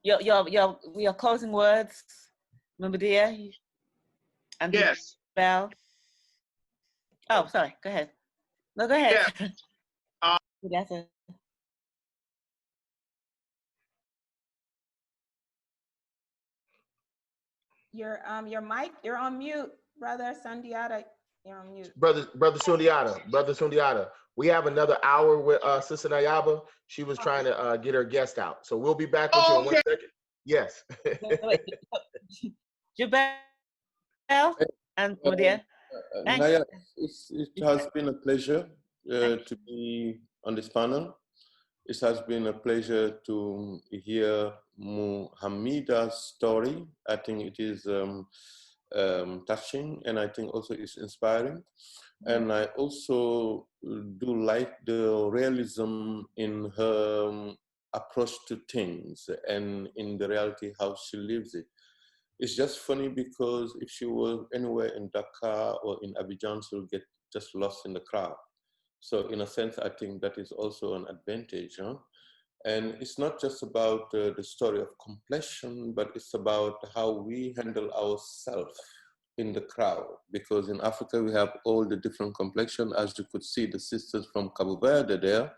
Your closing words, Mumbadia? And yes. Bell? Oh, sorry. Go ahead. No, go ahead. Yeah. That's it. Your mic, you're on mute, brother Sundiata. You're on mute. Brother Sundiata. We have another hour with Sister Nayaba. She was trying to get her guest out. So we'll be back with you in 1 second. Yes. Jabel and Mumbadia. Naya, it has been a pleasure to be on this panel. It has been a pleasure to hear Muhammida's story. I think it is touching, and I think also it's inspiring. And I also do like the realism in her approach to things and in the reality how she lives it. It's just funny because if she was anywhere in Dakar or in Abidjan, she'll get just lost in the crowd. So in a sense, I think that is also an advantage. Huh? And it's not just about the story of complexion, but it's about how we handle ourselves in the crowd. Because in Africa, we have all the different complexion. As you could see, the sisters from Cabo Verde there,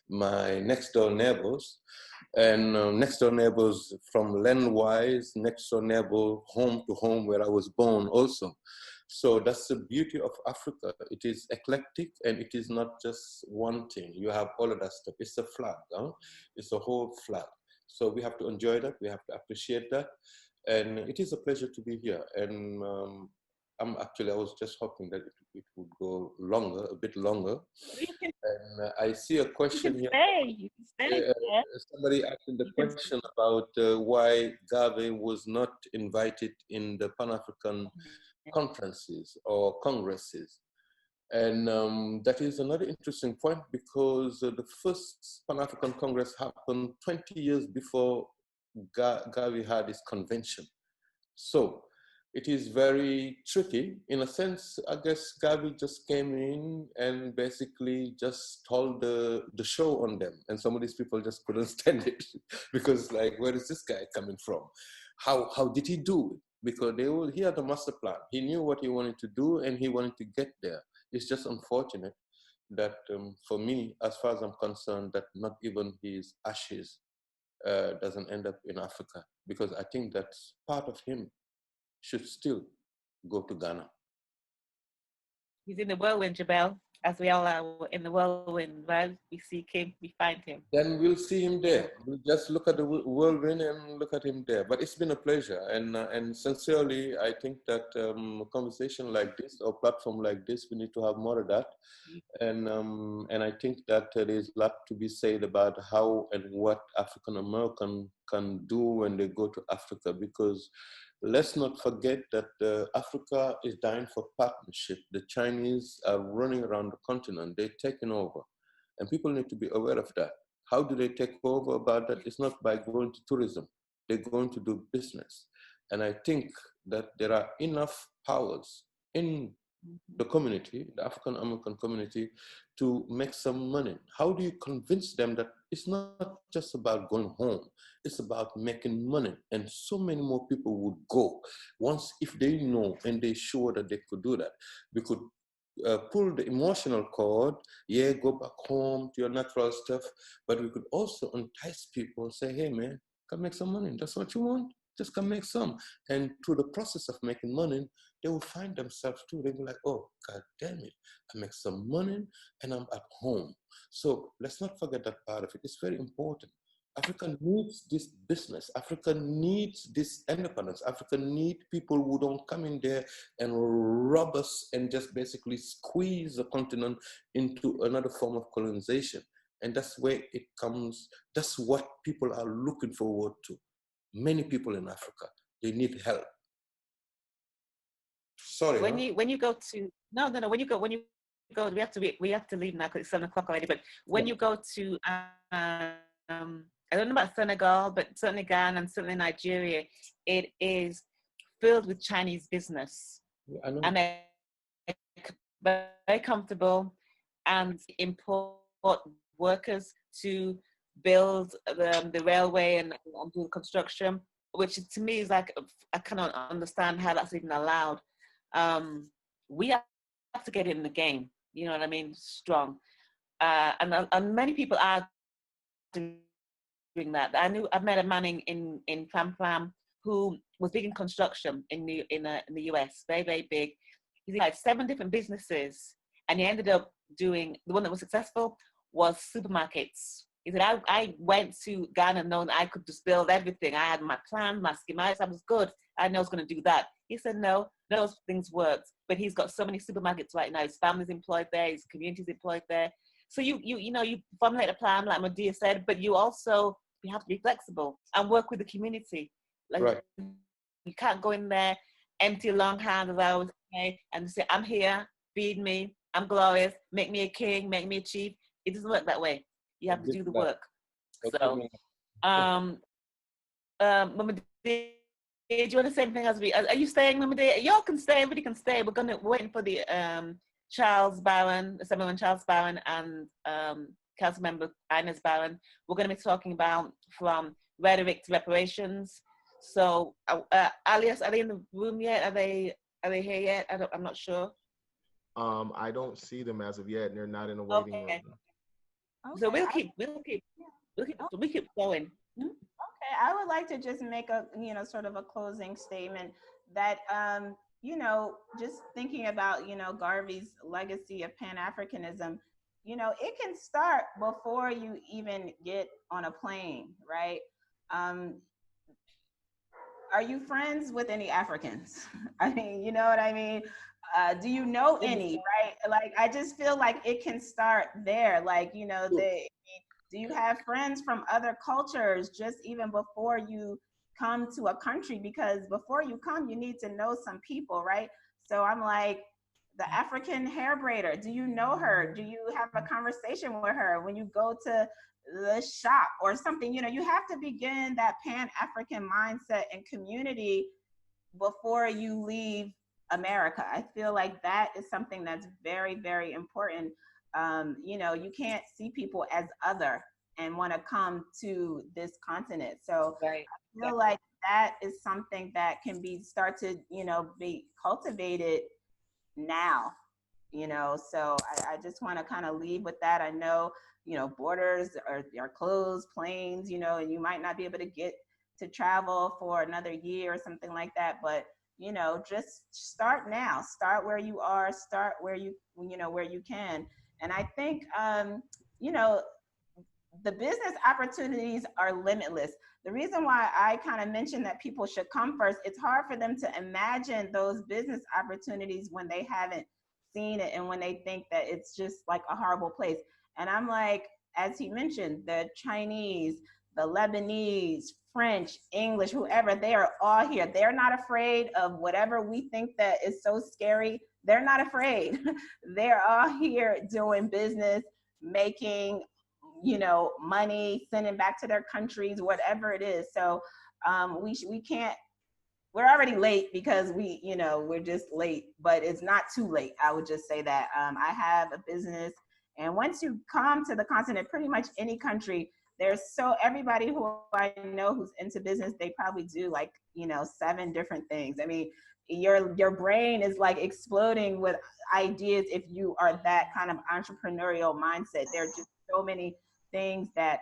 my next door neighbors, and next door neighbors from land-wise, next door neighbor home to home where I was born also. So that's the beauty of Africa. It is eclectic and it is not just one thing. You have all of that stuff. It's a flag, huh? It's a whole flag. So we have to enjoy that. We have to appreciate that. And it is a pleasure to be here. And I was just hoping that it would go longer, a bit longer. And I see a question here. You can stay. Somebody asking the question about why Garvey was not invited in the Pan-African conferences or congresses. And that is another interesting point, because the first Pan-African Congress happened 20 years before Garvey had his convention. So it is very tricky. In a sense, I guess Garvey just came in and basically just told the show on them. And some of these people just couldn't stand it because, like, where is this guy coming from? How did he do it? Because he had a master plan. He knew what he wanted to do and he wanted to get there. It's just unfortunate that for me, as far as I'm concerned, that not even his ashes doesn't end up in Africa, because I think that part of him should still go to Ghana. He's in the whirlwind, Jabel, as we all are in the whirlwind. Well, we seek him, we find him. Then we'll see him there. We'll just look at the whirlwind and look at him there. But it's been a pleasure. And sincerely, I think that a conversation like this or platform like this, we need to have more of that. And I think that there is a lot to be said about how and what African American can do when they go to Africa, because let's not forget that Africa is dying for partnership. The Chinese are running around the continent. They're taking over. And people need to be aware of that. How do they take over about that? It's not by going to tourism. They're going to do business. And I think that there are enough powers in the community, the African American community, to make some money. How do you convince them that it's not just about going home, it's about making money? And so many more people would go once, if they know and they're sure that they could do that. We could pull the emotional cord, go back home to your natural stuff, but we could also entice people and say, hey man, come make some money. That's what you want? Just come make some. And through the process of making money, they will find themselves too. They'll be like, oh, God damn it. I make some money and I'm at home. So let's not forget that part of it. It's very important. Africa needs this business. Africa needs this independence. Africa needs people who don't come in there and rob us and just basically squeeze the continent into another form of colonization. And that's where it comes. That's what people are looking forward to. Many people in Africa, they need help. Sorry. When you go to when you go, we have to leave now because it's 7 o'clock already. But when you go to I don't know about Senegal, but certainly Ghana and certainly Nigeria, it is filled with Chinese business. Yeah, I know. And they're very comfortable and import workers to build the railway and do the construction, which to me is like, I cannot understand how that's even allowed. We have to get in the game, you know what I mean, strong. And many people are doing that. I've met a man in Plam Plam who was big in construction in the US, very, very big. He had 7 different businesses, and he ended up doing, the one that was successful was supermarkets. He said, I went to Ghana knowing I could just build everything. I had my plan, my schematics, I was good. I know I was going to do that. He said, no, those things worked. But he's got so many supermarkets right now. His family's employed there, his community's employed there. So you formulate a plan, like Madia said, but you have to be flexible and work with the community. Like, right. You can't go in there empty, long hand, as I always say, and say, I'm here, feed me, I'm glorious, make me a king, make me a chief. It doesn't work that way. You have to do the work. So, Mama D, do you want to say anything as are you staying, Mama D? Y'all can stay, everybody can stay. We're waiting for the Charles Barron and Councilmember Ines Barron. We're going to be talking about from rhetoric to reparations. So, Alias, are they in the room yet? Are they here yet? I'm not sure. I don't see them as of yet, and they're not in the waiting room. Okay. Okay, So we'll keep going. Okay, I would like to just make a, sort of a closing statement that, just thinking about, Garvey's legacy of Pan-Africanism, it can start before you even get on a plane, right? Are you friends with any Africans? I mean, you know what I mean? Do you know any, right? Like, I just feel like it can start there. Like, do you have friends from other cultures just even before you come to a country? Because before you come, you need to know some people, right? So I'm like, the African hair braider, do you know her? Do you have a conversation with her when you go to the shop or something? You have to begin that Pan-African mindset and community before you leave America. I feel like that is something that's very, very important. You can't see people as other and want to come to this continent. So Right. I feel like that is something that can start to, be cultivated now, so I just want to kind of leave with that. I know, borders are closed, planes, and you might not be able to get to travel for another year or something like that, but just start now, start where you are, start where you can. And I think the business opportunities are limitless. The reason why I kind of mentioned that people should come first, it's hard for them to imagine those business opportunities when they haven't seen it and when they think that it's just like a horrible place. And I'm like, as he mentioned, the Chinese, the Lebanese, French, English, whoever, they are all here. They're not afraid of whatever we think that is so scary. They're not afraid. They're all here doing business, making money, sending back to their countries, whatever it is. So we can't, we're already late because we're just late, but it's not too late. I would just say that. I have a business, and once you come to the continent, pretty much any country, everybody who I know who's into business, they probably do like, 7 different things. I mean, your brain is like exploding with ideas if you are that kind of entrepreneurial mindset. There are just so many things that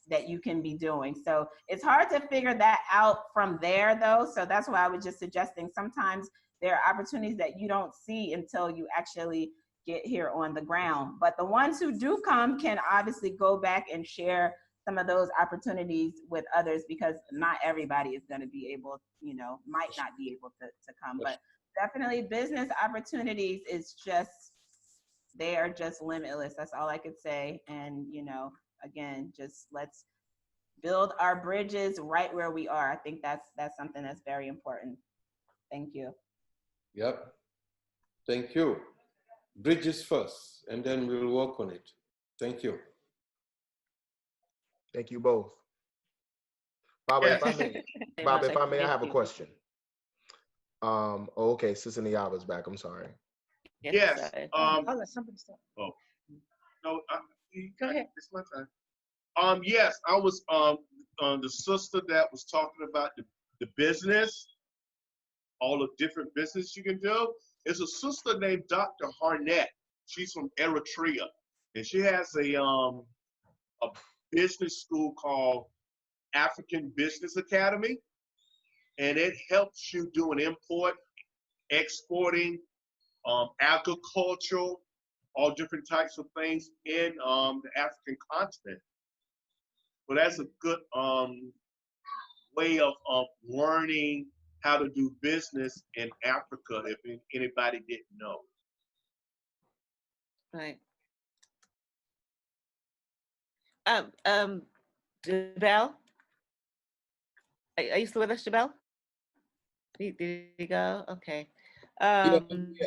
that you can be doing. So it's hard to figure that out from there though. So that's why I was just suggesting sometimes there are opportunities that you don't see until you actually get here on the ground. But the ones who do come can obviously go back and share some of those opportunities with others, because not everybody is going to be able, might not be able to come. But definitely business opportunities they are just limitless. That's all I could say. And, again, just let's build our bridges right where we are. I think that's something that's very important. Thank you. Yep. Thank you. Bridges first, and then we'll work on it. Thank you. Thank you both. Baba, Yes. if I may, I have a question. Okay, Sister Nayaba's back. I'm sorry. Yes. I'll let somebody start. Oh. No, Go ahead. It's my time. Yes, I was the sister that was talking about the business, all the different business you can do. There's a sister named Dr. Harnett. She's from Eritrea, and she has a business school called African Business Academy, and it helps you do an import, exporting, agricultural, all different types of things in the African continent. So that's a good way of learning how to do business in Africa if anybody didn't know. Right. Jabel? Are you still with us, Jabel? Did you go? Okay. Yeah,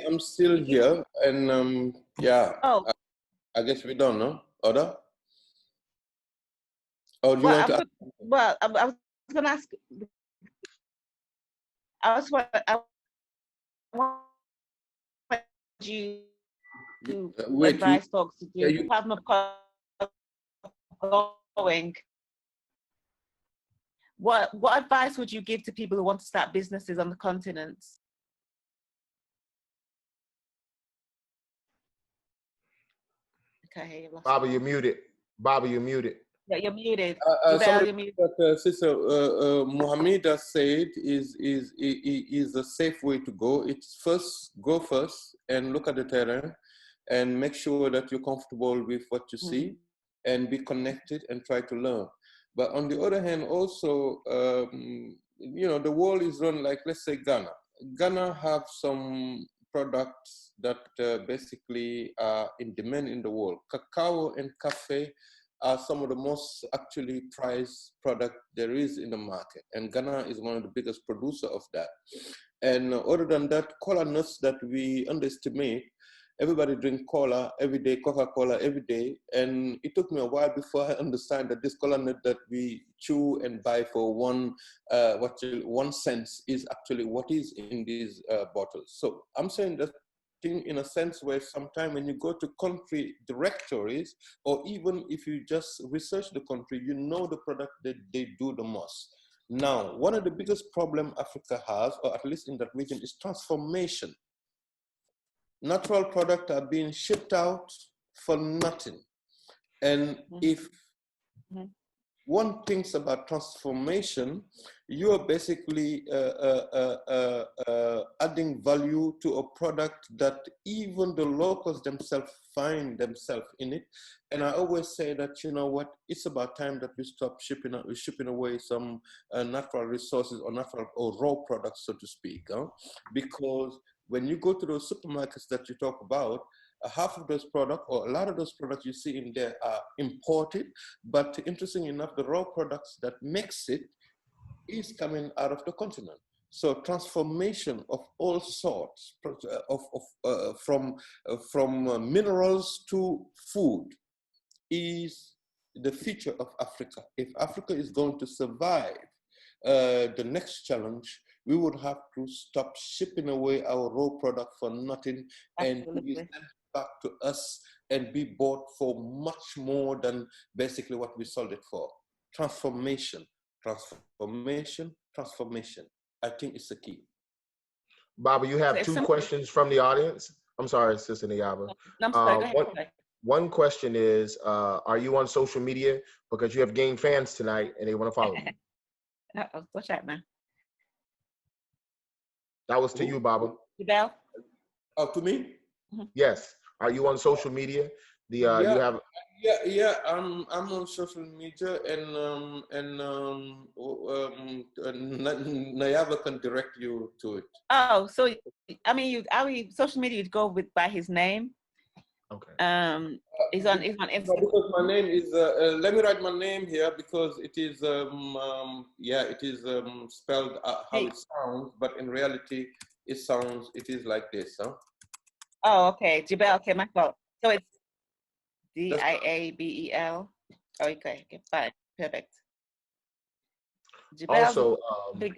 I'm still here, and yeah. Oh. I guess we don't know. Oda? Oh, do you want to? Well, I was going to ask. I want you to advise folks to do Department of going. What advice would you give to people who want to start businesses on the continents? Okay, Bobby, you're muted. Bobby, you're muted. Yeah, you're muted. Somebody You're muted. that Sister Mohameda said is a safe way to go. It's go first and look at the terrain and make sure that you're comfortable with what you see and be connected and try to learn. But on the other hand, also, you know, the world is run like, let's say, Ghana. Ghana have some products that basically are in demand in the world. Cacao and coffee are some of the most actually prized product there is in the market. And Ghana is one of the biggest producer of that. And other than that, cola nuts that we underestimate, everybody drink cola every day, Coca-Cola every day. And it took me a while before I understand that this cola nut that we chew and buy for 1 cent is actually what is in these bottles. So I'm saying that in a sense where sometime when you go to country directories, or even if you just research the country, you know the product that they do the most. Now, one of the biggest problem Africa has, or at least in that region, is transformation. Natural products are being shipped out for nothing. And if one thinks about transformation, you are basically adding value to a product that even the locals themselves find themselves in it. And I always say that, you know what, it's about time that we stop shipping away some natural resources or natural or raw products, so to speak, because when you go to those supermarkets that you talk about, half of those products, or a lot of those products you see in there are imported, but interesting enough, the raw products that makes it is coming out of the continent. So transformation of all sorts, from minerals to food is the future of Africa. If Africa is going to survive the next challenge, we would have to stop shipping away our raw product for nothing. Absolutely. And back to us and be bought for much more than basically what we sold it for. Transformation, transformation, transformation. I think it's the key. Baba, you have two questions from the audience. I'm sorry, Sister Nayaba. I'm sorry, go ahead. One question is, are you on social media? Because you have gained fans tonight and they want to follow you. Uh-oh, watch out now. That was to you, Baba. Bell? Oh, to me? Yes. Are you on social media? You have. Yeah. I'm on social media, and Nayaba can direct you to it. Oh, so I mean, social media you'd go by his name. Okay. He's on Instagram. Because my name is. Let me write my name here because it is. It is spelled how it sounds, but in reality, it is like this, huh? Oh, okay. Jibel, okay, my fault. So it's Diabel. Oh, okay, fine, perfect. Jibel's also, the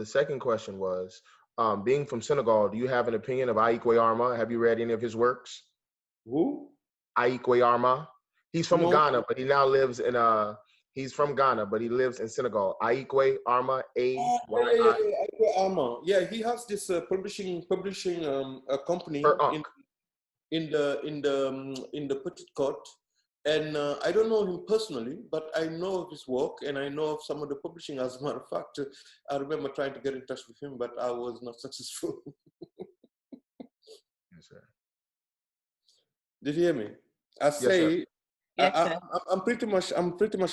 second question was, being from Senegal, do you have an opinion of Aikwe Arma? Have you read any of his works? Who? Aikwe Arma. He's from Ghana, but he now lives in He's from Ghana, but he lives in Senegal. Aikwe Arma, A-Y-I. Aikwe Arma. Yeah, he has this publishing company in the Petite Côte, and I don't know him personally, but I know of his work and I know of some of the publishing. As a matter of fact, I remember trying to get in touch with him, but I was not successful. Yes, sir. Did you hear me? I say. Yes, I'm pretty much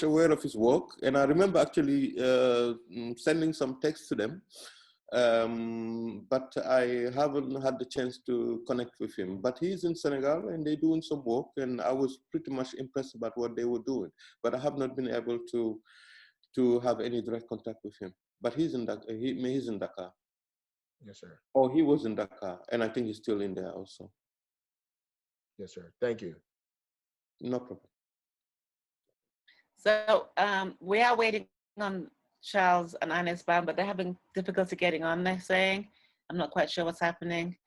aware of his work, and I remember actually sending some text to them, but I haven't had the chance to connect with him. But he's in Senegal, and they're doing some work, and I was pretty much impressed about what they were doing. But I have not been able to have any direct contact with him. But he's in Dakar. He's in Dakar. Yes, sir. Oh, he was in Dakar, and I think he's still in there also. Yes, sir. Thank you. No problem. So we are waiting on Charles and Ines Brown, but they're having difficulty getting on, they're saying. I'm not quite sure what's happening.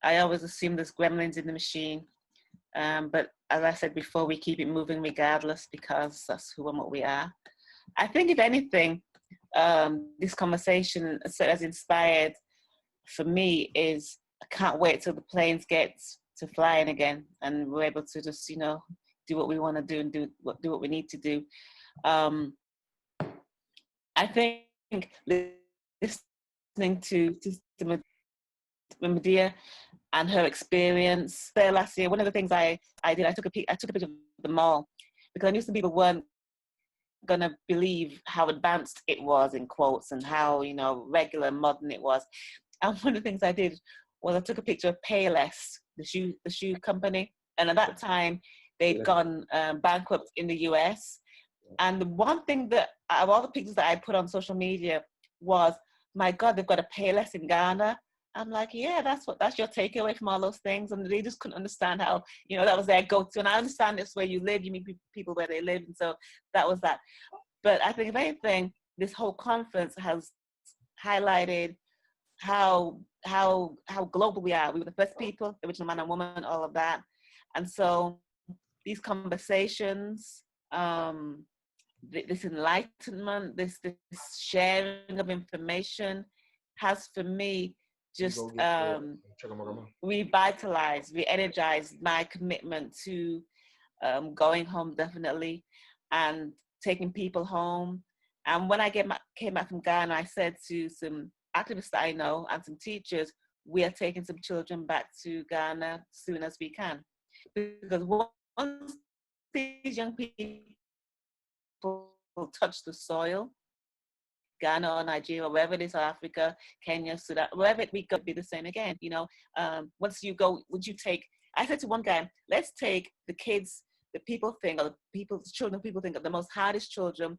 I always assume there's gremlins in the machine. But as I said before, we keep it moving regardless, because that's who and what we are. I think if anything, this conversation has inspired for me is I can't wait till the planes get to flying again and we're able to just, you know, do what we want to do and do what we need to do. I think listening to Medea and her experience there last year, one of the things I did, I took a picture of the mall, because I knew some people weren't gonna believe how advanced it was, in quotes, and how, you know, regular modern it was. And one of the things I did was I took a picture of Payless, the shoe company, and at that time they'd gone bankrupt in the US. And the one thing that, out of all the pictures that I put on social media, was, my God, they've got a Payless in Ghana. I'm like, yeah, that's your takeaway from all those things. And they just couldn't understand how, you know, that was their go-to. And I understand it's where you live, you meet people where they live. And so that was that. But I think if anything, this whole conference has highlighted how global we are. We were the first people, original man and woman, all of that. And so these conversations, this enlightenment, this sharing of information has, for me, just revitalized, re-energized my commitment to going home, definitely, and taking people home. And when I came back from Ghana, I said to some activists that I know and some teachers, we are taking some children back to Ghana as soon as we can. Because once these young people touch the soil, Ghana or Nigeria, wherever it is, or Africa, Kenya, Sudan, wherever we go, be the same again. You know, once you take, I said to one guy, let's take the kids, the people think, or the children people think are the most hardest children,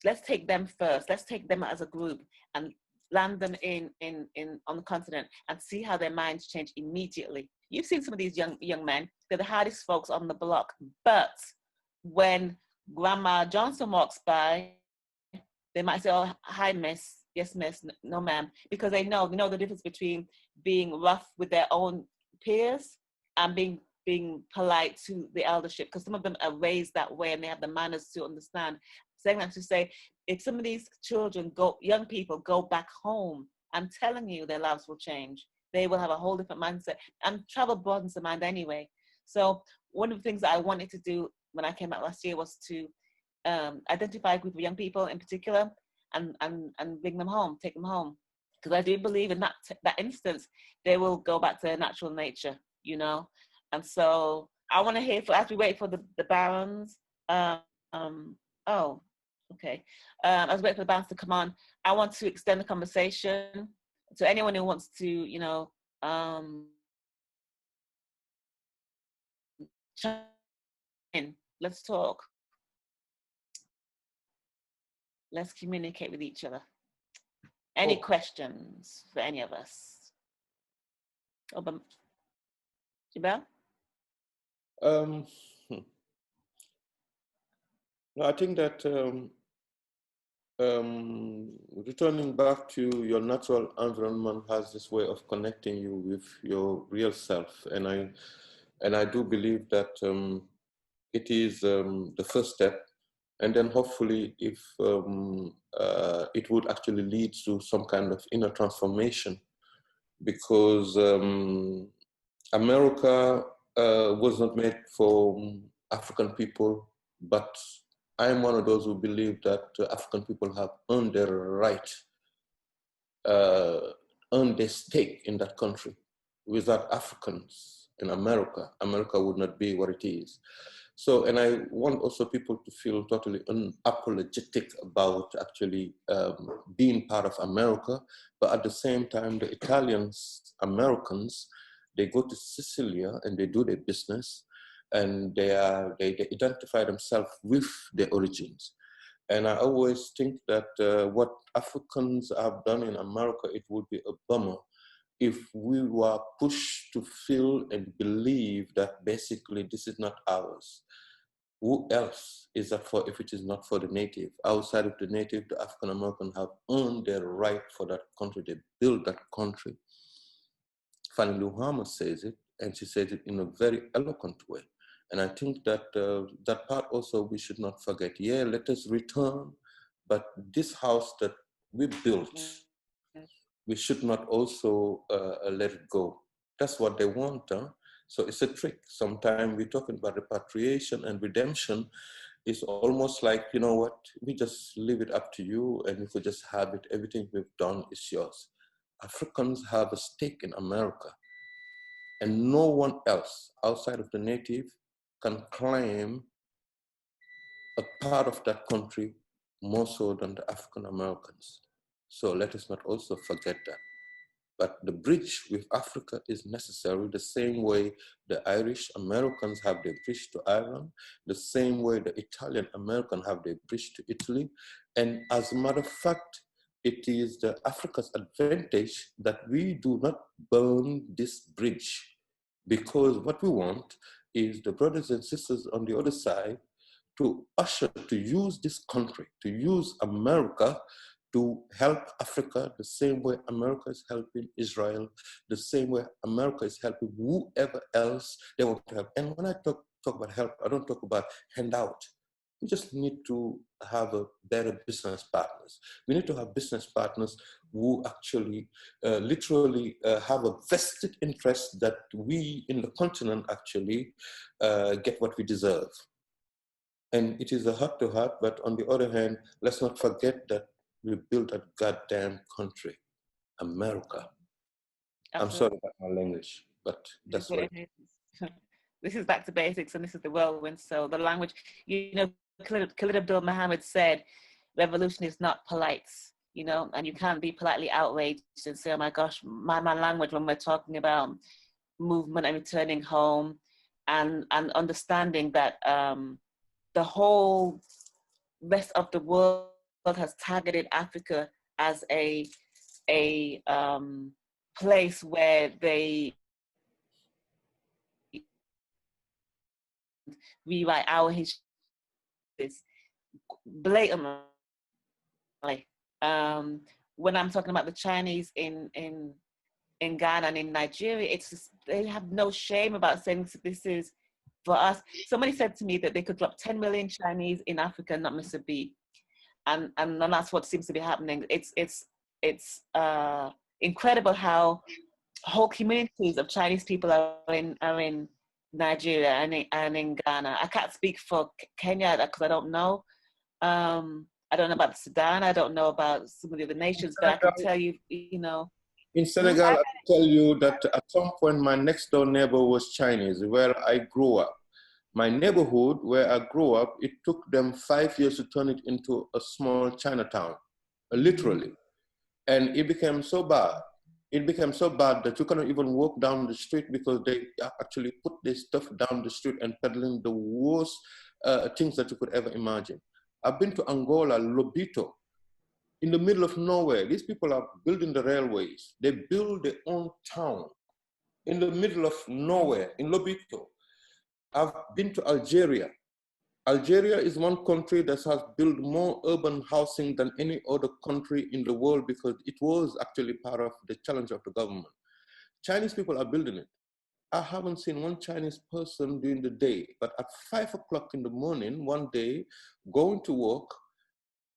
let's take them first. Let's take them as a group and land them on the continent and see how their minds change immediately. You've seen some of these young men, they're the hardest folks on the block. But when Grandma Johnson walks by, they might say, oh, hi, miss. Yes, miss. No, ma'am. Because they know the difference between being rough with their own peers and being polite to the eldership, because some of them are raised that way and they have the manners to understand. Saying that to say, if some of these young people go back home, I'm telling you, their lives will change. They will have a whole different mindset. And travel broadens the mind anyway. So one of the things that I wanted to do when I came out last year was to identify a group of young people in particular and bring them home, take them home. Because I do believe in that instance, they will go back to their natural nature, you know. And so I want to hear, as we wait for the Barons, as we wait for the Barons to come on, I want to extend the conversation to anyone who wants to, you know, chime in. Let's talk. Let's communicate with each other. Any questions for any of us? Jabel? No, I think that returning back to your natural environment has this way of connecting you with your real self, and I do believe that it is the first step, and then hopefully, if it would actually lead to some kind of inner transformation, because America was not made for African people, but I'm one of those who believe that African people have earned their right, earned their stake in that country. Without Africans in America, America would not be what it is. So, and I want also people to feel totally unapologetic about actually being part of America, but at the same time, the Americans, they go to Sicilia and they do their business, and they identify themselves with their origins. And I always think that what Africans have done in America, it would be a bummer if we were pushed to feel and believe that basically this is not ours. Who else is that for if it is not for the native? Outside of the native, the African American have earned their right for that country. They built that country. Fanny Luhama says it, and she says it in a very eloquent way. And I think that that part also we should not forget. Yeah, let us return, but this house that we built, we should not also let it go. That's what they want. Huh? So it's a trick. Sometimes we're talking about repatriation and redemption. It's almost like, you know what, we just leave it up to you, and if we just have it, everything we've done is yours. Africans have a stake in America, and no one else outside of the native can claim a part of that country more so than the African Americans. So let us not also forget that. But the bridge with Africa is necessary the same way the Irish Americans have their bridge to Ireland, the same way the Italian Americans have their bridge to Italy. And as a matter of fact, it is the Africa's advantage that we do not burn this bridge, because what we want is the brothers and sisters on the other side to usher, to use this country, to use America to help Africa the same way America is helping Israel, the same way America is helping whoever else they want to help. And when I talk about help, I don't talk about handout. We just need to have a better business partners. We need to have business partners who actually literally have a vested interest that we in the continent actually get what we deserve. And it is a heart to heart, but on the other hand, let's not forget that we built a goddamn country, America. Absolutely. I'm sorry about my language, but that's what it is. This is back to basics, and this is the whirlwind. So the language, you know, Khalid Abdul Muhammad said, revolution is not polite, you know, and you can't be politely outraged and say, oh my gosh, my language, when we're talking about movement and returning home, and understanding that the whole rest of the world has targeted Africa as a place where they rewrite our history blatantly. When I'm talking about the Chinese in Ghana and in Nigeria, it's just, they have no shame about saying this is for us. Somebody said to me that they could drop 10 million Chinese in Africa and not miss a beat. And that's what seems to be happening. It's incredible how whole communities of Chinese people are in Nigeria and in Ghana. I can't speak for Kenya because I don't know. I don't know about Sudan. I don't know about some of the other nations, but I can tell you, you know. In Senegal, I can tell you that at some point my next door neighbor was Chinese, where I grew up. My neighborhood where I grew up, it took them 5 years to turn it into a small Chinatown, literally. And it became so bad. It became so bad that you cannot even walk down the street because they actually put this stuff down the street and peddling the worst things that you could ever imagine. I've been to Angola, Lobito, in the middle of nowhere. These people are building the railways. They build their own town in the middle of nowhere in Lobito. I've been to Algeria. Algeria is one country that has built more urban housing than any other country in the world because it was actually part of the challenge of the government. Chinese people are building it. I haven't seen one Chinese person during the day, but at 5 o'clock in the morning, one day, going to work,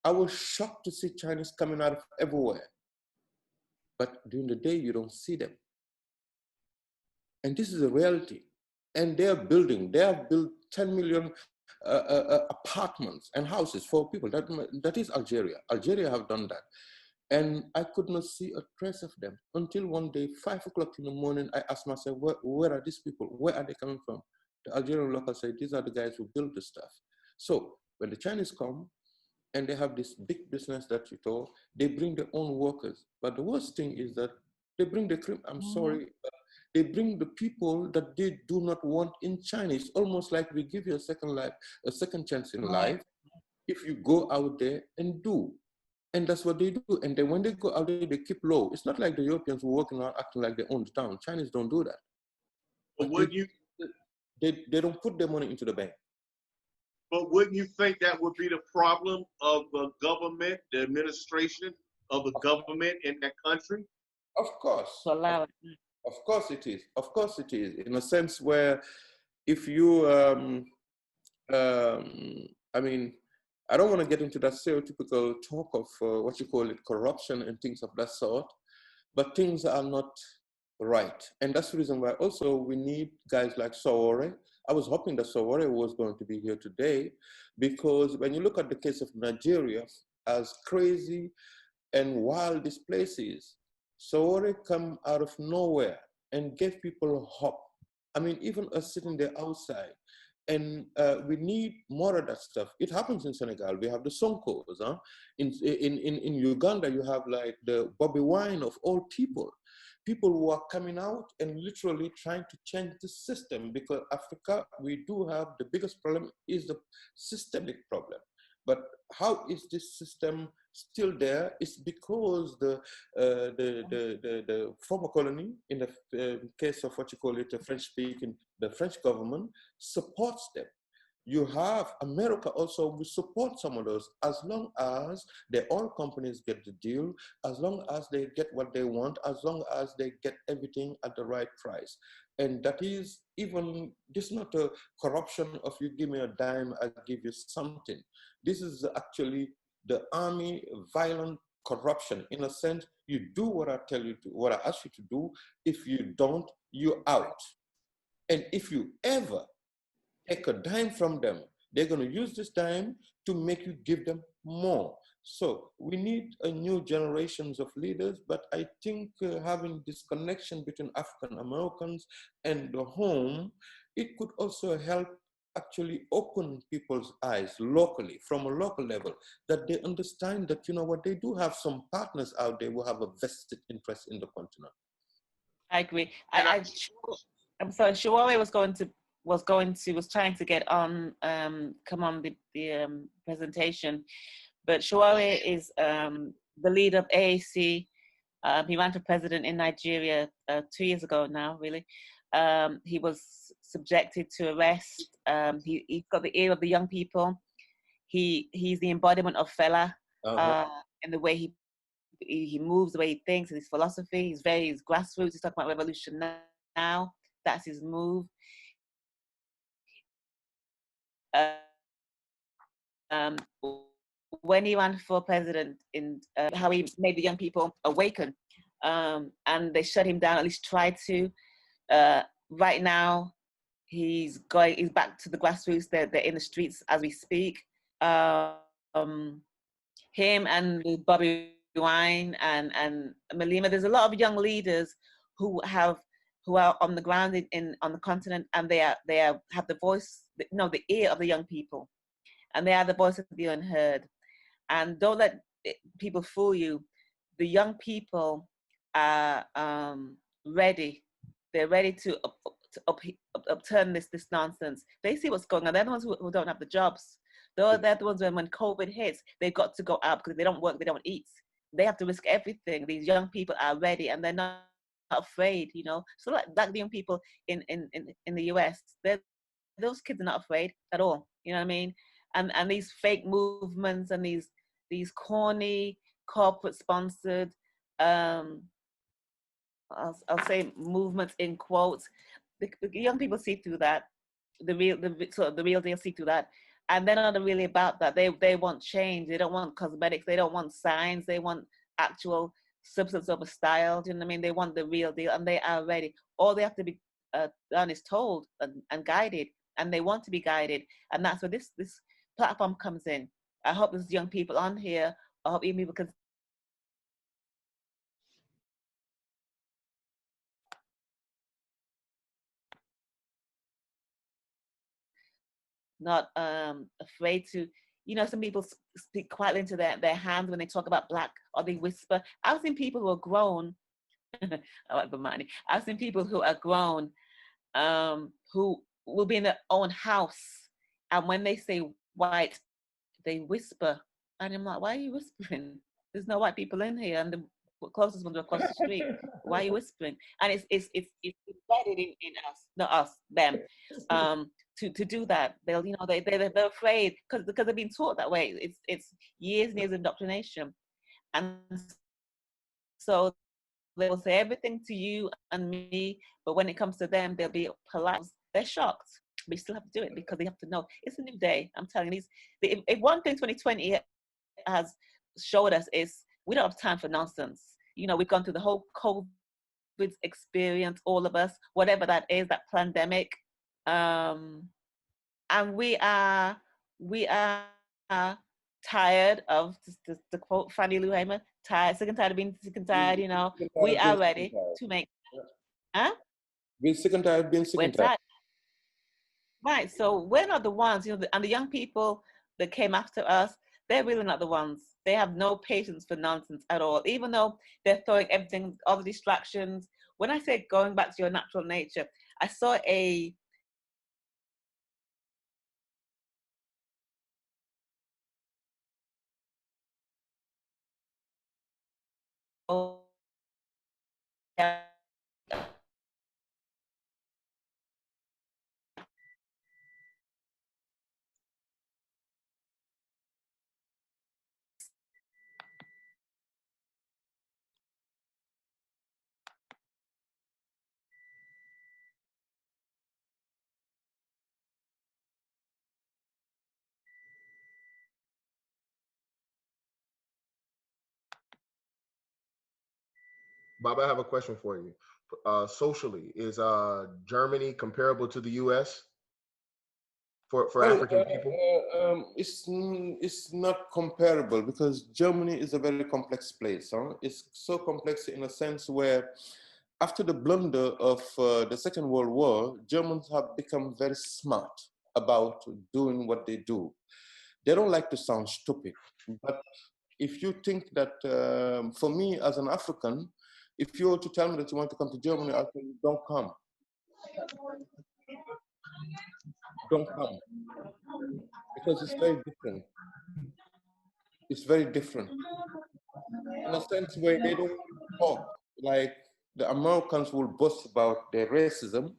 I was shocked to see Chinese coming out of everywhere. But during the day, you don't see them. And this is a reality. And they have built 10 million apartments and houses for people. That is Algeria. Algeria have done that. And I could not see a trace of them until one day, 5 o'clock in the morning, I asked myself, where are these people? Where are they coming from? The Algerian local said, these are the guys who built this stuff. So when the Chinese come and they have this big business that you told, they bring their own workers. But the worst thing is that they bring the, they bring the people that they do not want in China. It's almost like we give you a second life, a second chance in life, if you go out there and do. And that's what they do. And then when they go out there, they keep low. It's not like the Europeans who are working around acting like they own the town. Chinese don't do that. But wouldn't you? They don't put their money into the bank. But wouldn't you think that would be the problem of the government, the administration of the government in that country? Of course. To allow it. Of course it is. Of course it is. In a sense where if you, I mean, I don't want to get into that stereotypical talk of what you call it, corruption and things of that sort, but things are not right. And that's the reason why also we need guys like Sowore. I was hoping that Sowore was going to be here today, because when you look at the case of Nigeria, as crazy and wild this place is, Sowore come out of nowhere and gave people hope. I mean, even us sitting there outside, and we need more of that stuff. It happens in Senegal. We have the Sonkos. Huh? In Uganda, you have like the Bobby Wine of all people. People who are coming out and literally trying to change the system, because Africa, we do have the biggest problem is the systemic problem. But how is this system still there? It's because the former colony, in the case of what you call it, the French speaking, the French government supports them. You have America also will support some of those, as long as the oil companies get the deal, as long as they get what they want, as long as they get everything at the right price. And that is even, this is not a corruption of you give me a dime, I give you something. This is actually the army violent corruption. In a sense, you do what I tell you to, what I ask you to do. If you don't, you're out. And if you ever take a dime from them, they're going to use this dime to make you give them more. So we need a new generations of leaders, but I think having this connection between African Americans and the home, it could also help actually open people's eyes locally, from a local level, that they understand that, you know what, they do have some partners out there who have a vested interest in the continent. I agree. I'm sorry, Shawari was trying to get on, come on the presentation, but Shawari is the leader of AAC. He ran for president in Nigeria 2 years ago now, really. He was subjected to arrest. He's got the ear of the young people. He's the embodiment of Fela in the way he moves, the way he thinks, and his philosophy. He's grassroots. He's talking about revolution now. That's his move. When he ran for president, in how he made the young people awaken, and they shut him down, at least tried to. Right now, he's back to the grassroots. They're in the streets as we speak. Him and Bobby Wine and Malema. There's a lot of young leaders who are on the ground on the continent, and they have the voice, the ear of the young people, and they are the voice of the unheard. And don't let people fool you. The young people are ready. They're ready to upturn this nonsense. They see what's going on. They're the ones who don't have the jobs. They're the ones when COVID hits, they've got to go out because they don't work, they don't eat. They have to risk everything. These young people are ready, and they're not afraid, you know. So like the young people in the US, those kids are not afraid at all. You know what I mean? And these fake movements and these corny corporate sponsored I'll say movements in quotes. The young people see through that. The real deal see through that, and they're not really about that. They want change. They don't want cosmetics. They don't want signs. They want actual substance over style. Do you know what I mean? They want the real deal, and they are ready. All they have to be done is told and guided, and they want to be guided, and that's where this platform comes in. I hope there's young people on here. I hope young people can not afraid to, you know, some people speak quietly into their hands when they talk about Black, or they whisper. I've seen people who are grown, I like Bamani. I've seen people who are grown, who will be in their own house, and when they say white, they whisper. And I'm like, why are you whispering? There's no white people in here, and the closest ones are across the street. Why are you whispering? And it's embedded in us, not us, them. To do that, they're afraid because they've been taught that way. It's years and years of indoctrination, and so they will say everything to you and me, but when it comes to them, they'll be polite. They're shocked. we still have to do it because they have to know it's a new day. I'm telling you, if one thing 2020 has showed us is we don't have time for nonsense. You know, we've gone through the whole COVID experience, all of us, whatever that is, that pandemic, and we are tired of, to quote Fannie Lou Hamer, tired, sick and tired of being sick and tired. You know, we are ready to make. Huh? Being sick and tired, being sick and tired. Right. So we're not the ones, you know, and the young people that came after us, they're really not the ones. They have no patience for nonsense at all, even though they're throwing everything, all the distractions. When I say going back to your natural nature, I saw a Bob, I have a question for you. Socially, is Germany comparable to the U.S. for Well, African people? it's not comparable because Germany is a very complex place. Huh? It's so complex in a sense where after the blunder of the Second World War, Germans have become very smart about doing what they do. They don't like to sound stupid, but if you think that, for me as an African, if you were to tell me that you want to come to Germany, I'll tell you, don't come. Don't come. Because it's very different. It's very different. In a sense where they don't talk, like the Americans will boast about their racism.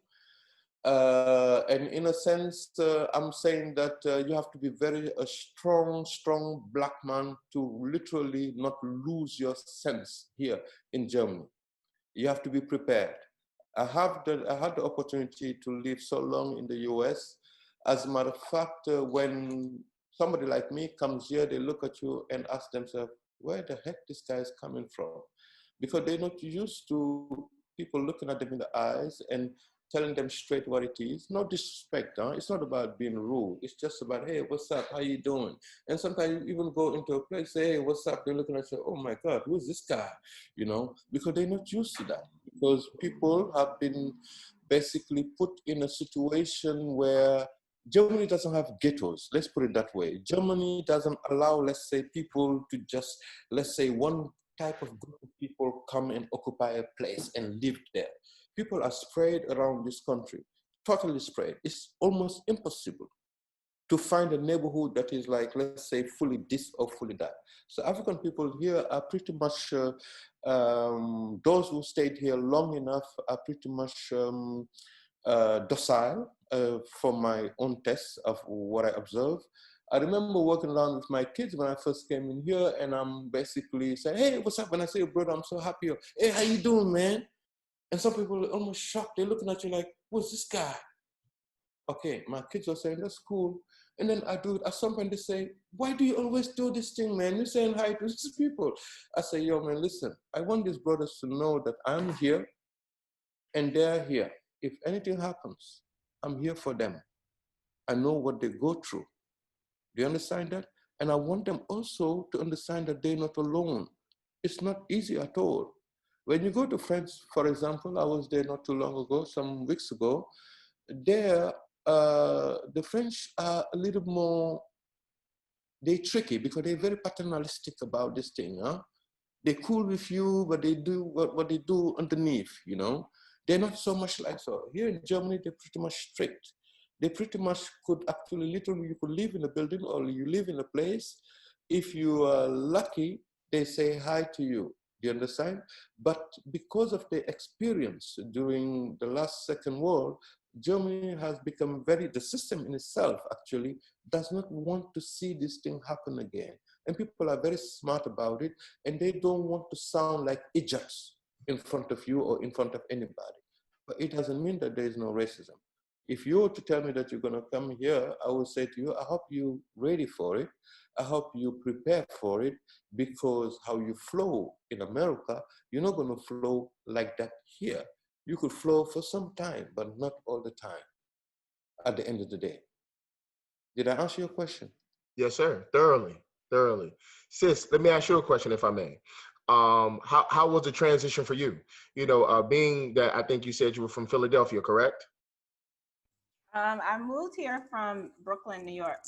And in a sense, I'm saying that you have to be a strong black man to literally not lose your sense here in Germany. You have to be prepared. I had the opportunity to live so long in the US. As a matter of fact, when somebody like me comes here, they look at you and ask themselves, where the heck this guy is coming from? Because they're not used to people looking at them in the eyes and telling them straight what it is. No disrespect, huh? It's not about being rude. It's just about, hey, what's up? How you doing? And sometimes you even go into a place, say, hey, what's up? They're looking at you, oh my God, who's this guy? You know, because they're not used to that. Because people have been basically put in a situation where Germany doesn't have ghettos, let's put it that way. Germany doesn't allow, let's say, people to just, let's say, one type of group of people come and occupy a place and live there. People are spread around this country, totally spread. It's almost impossible to find a neighborhood that is like, let's say, fully this or fully that. So African people here are pretty much, those who stayed here long enough are pretty much docile from my own tests of what I observe. I remember walking around with my kids when I first came in here, and I'm basically saying, hey, what's up? When I say, brother, I'm so happy. Hey, how you doing, man? And some people are almost shocked. They're looking at you like, who's this guy? Okay, my kids are saying, that's cool. And then I do it. At some point, they say, why do you always do this thing, man? You're saying hi to these people. I say, yo, man, listen, I want these brothers to know that I'm here and they're here. If anything happens, I'm here for them. I know what they go through. Do you understand that? And I want them also to understand that they're not alone. It's not easy at all. When you go to France, for example, I was there not too long ago, some weeks ago, there, the French are a little more, they're tricky because they're very paternalistic about this thing. Huh? They're cool with you, but they do what they do underneath, you know? They're not so much like so. Here in Germany, they're pretty much strict. They pretty much could actually, literally, you could live in a building or you live in a place. If you are lucky, they say hi to you. Do you understand? But because of the experience during the last Second World, Germany has become the system in itself actually does not want to see this thing happen again. And people are very smart about it, and they don't want to sound like idiots in front of you or in front of anybody. But it doesn't mean that there is no racism. If you were to tell me that you're going to come here, I would say to you, I hope you're ready for it. I hope you prepare for it, because how you flow in America, you're not going to flow like that here. You could flow for some time, but not all the time at the end of the day. Did I answer your question? Yes, sir. Thoroughly, thoroughly. Sis, let me ask you a question, if I may. How was the transition for you? You know, being that I think you said you were from Philadelphia, correct? I moved here from Brooklyn, New York.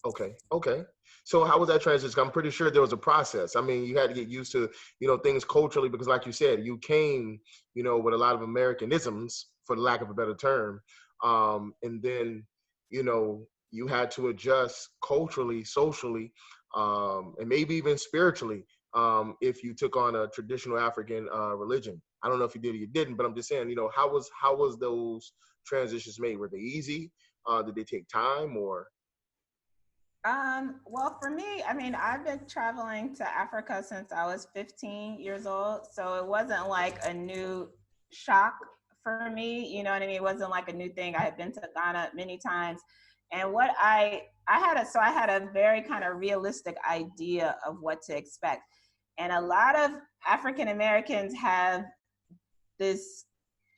Okay, okay. So how was that transition? I'm pretty sure there was a process. I mean, you had to get used to, you know, things culturally, because like you said, you came, you know, with a lot of Americanisms, for the lack of a better term. And then, you know, you had to adjust culturally, socially, and maybe even spiritually, if you took on a traditional African religion. I don't know if you did or you didn't, but I'm just saying, you know, how was those transitions made? Were they easy? Did they take time, or? Well, for me, I mean, I've been traveling to Africa since I was 15 years old. So it wasn't like a new shock for me. You know what I mean? It wasn't like a new thing. I had been to Ghana many times. And what I had a very kind of realistic idea of what to expect. And a lot of African Americans have this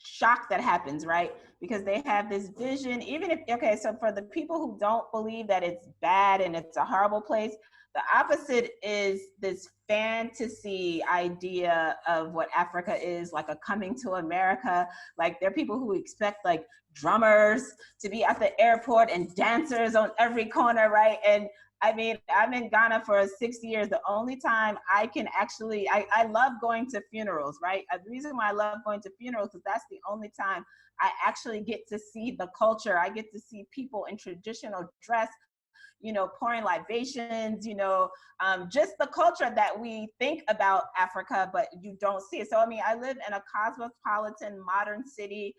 shock that happens, right? Because they have this vision, even if, okay, so for the people who don't believe that it's bad and it's a horrible place, the opposite is this fantasy idea of what Africa is, like a coming to America. Like there are people who expect like drummers to be at the airport and dancers on every corner, right? And I mean, I'm in Ghana for 6 years. The only time I can actually, I love going to funerals, right? The reason why I love going to funerals is that's the only time I actually get to see the culture. I get to see people in traditional dress, you know, pouring libations, you know, just the culture that we think about Africa, but you don't see it. So, I mean, I live in a cosmopolitan modern city.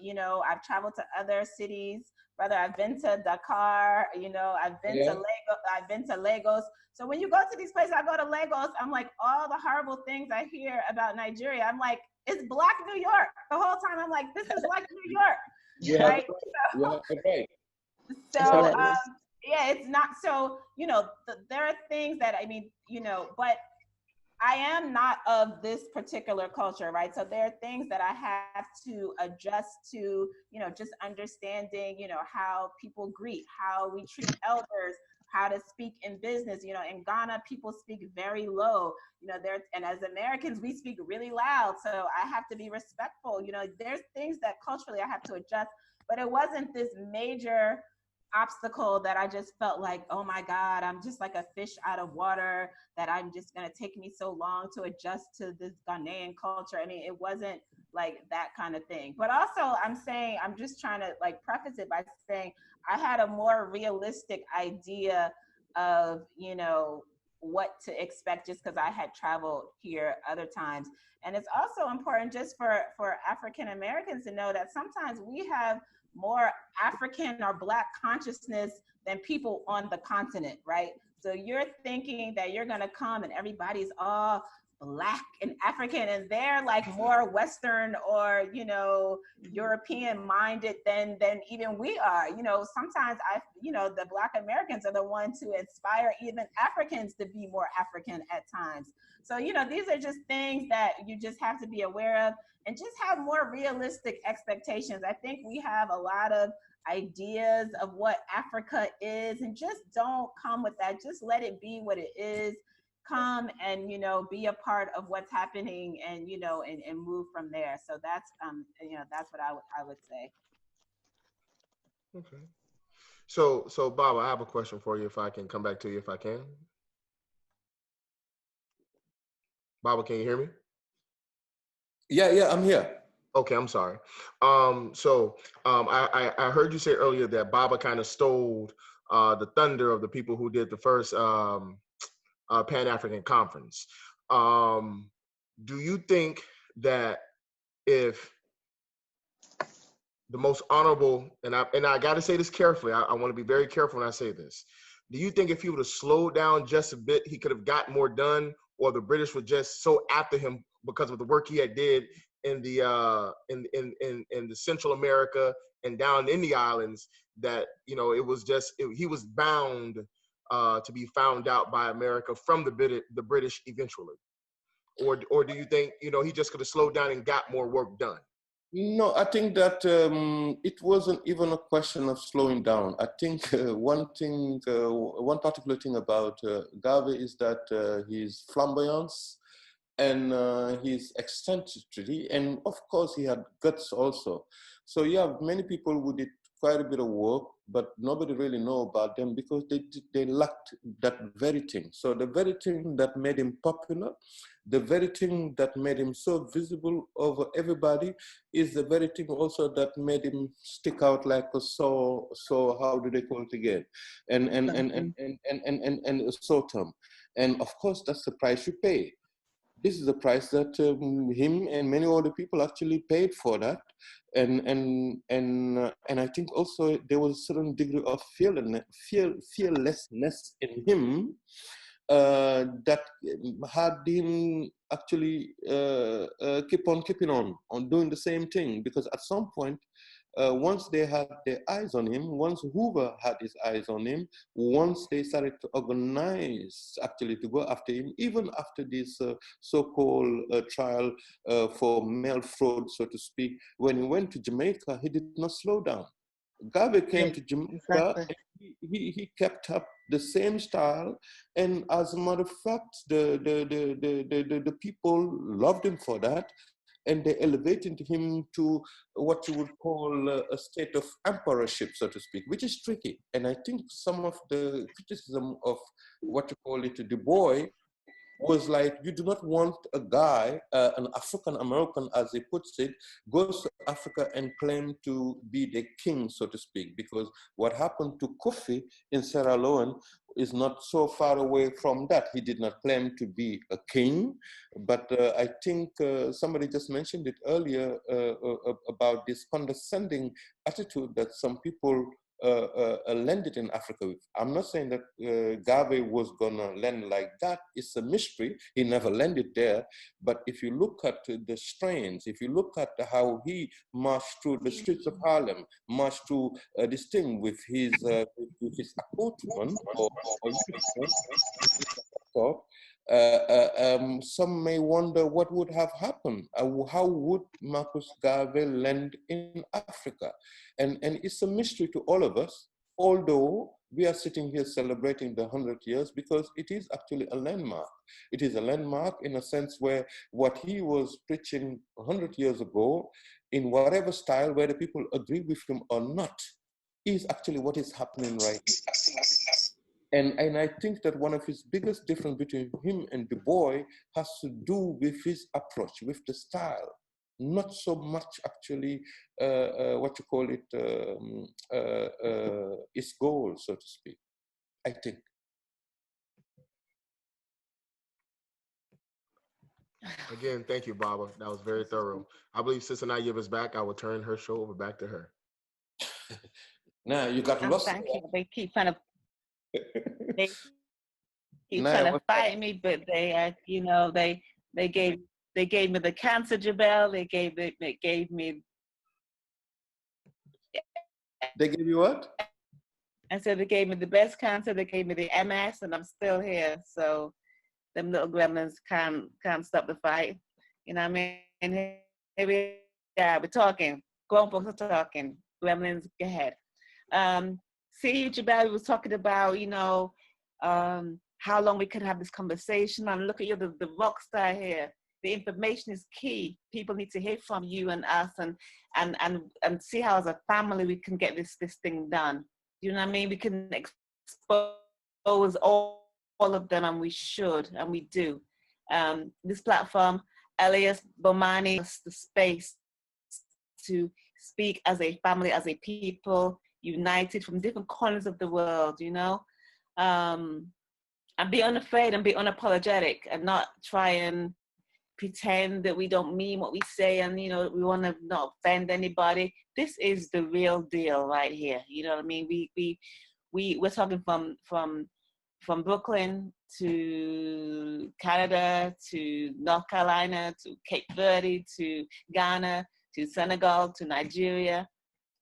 You know, I've traveled to other cities. Brother, I've been to Dakar, you know, I've been to Lagos. So when you go to these places, I go to Lagos, I'm like, all the horrible things I hear about Nigeria, I'm like, it's Black New York. The whole time I'm like, this is like New York. Yeah, right? right. So, yeah, it's not, so, you know, there are things that, I mean, you know, but I am not of this particular culture, right? So there are things that I have to adjust to, you know, just understanding, you know, how people greet, how we treat elders, how to speak in business. You know, in Ghana, people speak very low, you know, and as Americans, we speak really loud. So I have to be respectful. You know, there's things that culturally I have to adjust, but it wasn't this major obstacle that I just felt like, oh my God, I'm just like a fish out of water, that I'm just gonna take me so long to adjust to this Ghanaian culture. I mean, it wasn't like that kind of thing. But also I'm just trying to like preface it by saying I had a more realistic idea of, you know, what to expect just because I had traveled here other times. And it's also important just for African Americans to know that sometimes we have more African or Black consciousness than people on the continent, right? So you're thinking that you're gonna come and everybody's all Black and African, and they're like more Western or, you know, European minded than even we are. You know, sometimes you know, the Black Americans are the ones who inspire even Africans to be more African at times. So, you know, these are just things that you just have to be aware of and just have more realistic expectations. I think we have a lot of ideas of what Africa is, and just don't come with that. Just let it be what it is. Come and, you know, be a part of what's happening, and, you know, and move from there. So that's, you know, that's what I would say. Okay. So Bob, I have a question for you, if I can come back to you, if I can. Baba, can you hear me? Yeah, I'm here. Okay, I'm sorry. I heard you say earlier that Baba kind of stole the thunder of the people who did the first Pan-African conference. Do you think that if the most honorable, and I got to say this carefully, I want to be very careful when I say this. Do you think if he would have slowed down just a bit, he could have got more done, or the British were just so after him because of the work he had did in the Central America and down in the islands, that it was just he was bound to be found out by America from the British eventually, or do you think he just could have slowed down and got more work done? No, I think that it wasn't even a question of slowing down. I think one particular thing about Garvey is that his flamboyance and his eccentricity, and of course he had guts also. So you have many people who did quite a bit of work, but nobody really know about them because they lacked that very thing. So the very thing that made him popular, the very thing that made him so visible over everybody, is the very thing also that made him stick out like a sore, how do they call it again? And a sore thumb. And of course, that's the price you pay. This is the price that him and many other people actually paid for that, and I think also there was a certain degree of fearlessness in him that had him actually keep on keeping on doing the same thing, because at some point, once they had their eyes on him, once Hoover had his eyes on him, once they started to organize actually to go after him, even after this so-called trial for mail fraud, so to speak, when he went to Jamaica, he did not slow down. Garvey came to Jamaica, exactly. And he kept up the same style, and as a matter of fact, the people loved him for that. And they elevated him to what you would call a state of emperorship, so to speak, which is tricky. And I think some of the criticism of what you call it, Du Bois, was like, you do not want a guy, an African American, as he puts it, goes to Africa and claim to be the king, so to speak, because what happened to Kofi in Sierra Leone is not so far away from that. He did not claim to be a king, but I think somebody just mentioned it earlier about this condescending attitude that some people landed in Africa with. I'm not saying that Garvey was gonna land like that. It's a mystery. He never landed there. But if you look at the strains, if you look at how he marched through the streets of Harlem, marched through this thing with his accoutrement or some may wonder what would have happened. How would Marcus Garvey land in Africa? And it's a mystery to all of us, although we are sitting here celebrating the 100 years, because it is actually a landmark. It is a landmark in a sense where what he was preaching 100 years ago, in whatever style, whether people agree with him or not, is actually what is happening right now. And I think that one of his biggest difference between him and Du Bois has to do with his approach, with the style, not so much actually what you call it, his goal, so to speak, I think. Again, thank you, Baba. That was very thorough. I believe Sister Nayaba is back. I will turn her show over back to her. Now you got lost. Thank you. They keep trying to fight me, but they, they gave me the cancer, Jabel. They gave me. They gave you what? And so they gave me the breast cancer. They gave me the MS, and I'm still here. So them little gremlins can't stop the fight. You know what I mean? Maybe we're talking. Grown folks are talking. Gremlins, go ahead. See, Jabel was talking about, how long we can have this conversation. And look at you, the rock star here. The information is key. People need to hear from you and us, and see how as a family we can get this thing done. You know what I mean? We can expose all of them, and we should, and we do. This platform, Elias Bomani, has the space to speak as a family, as a people, united from different corners of the world, and be unafraid and be unapologetic, and not try and pretend that we don't mean what we say, and we want to not offend anybody. This is the real deal right here. You know what I mean? We're talking from from Brooklyn to Canada to North Carolina to Cape Verde to Ghana to Senegal to Nigeria,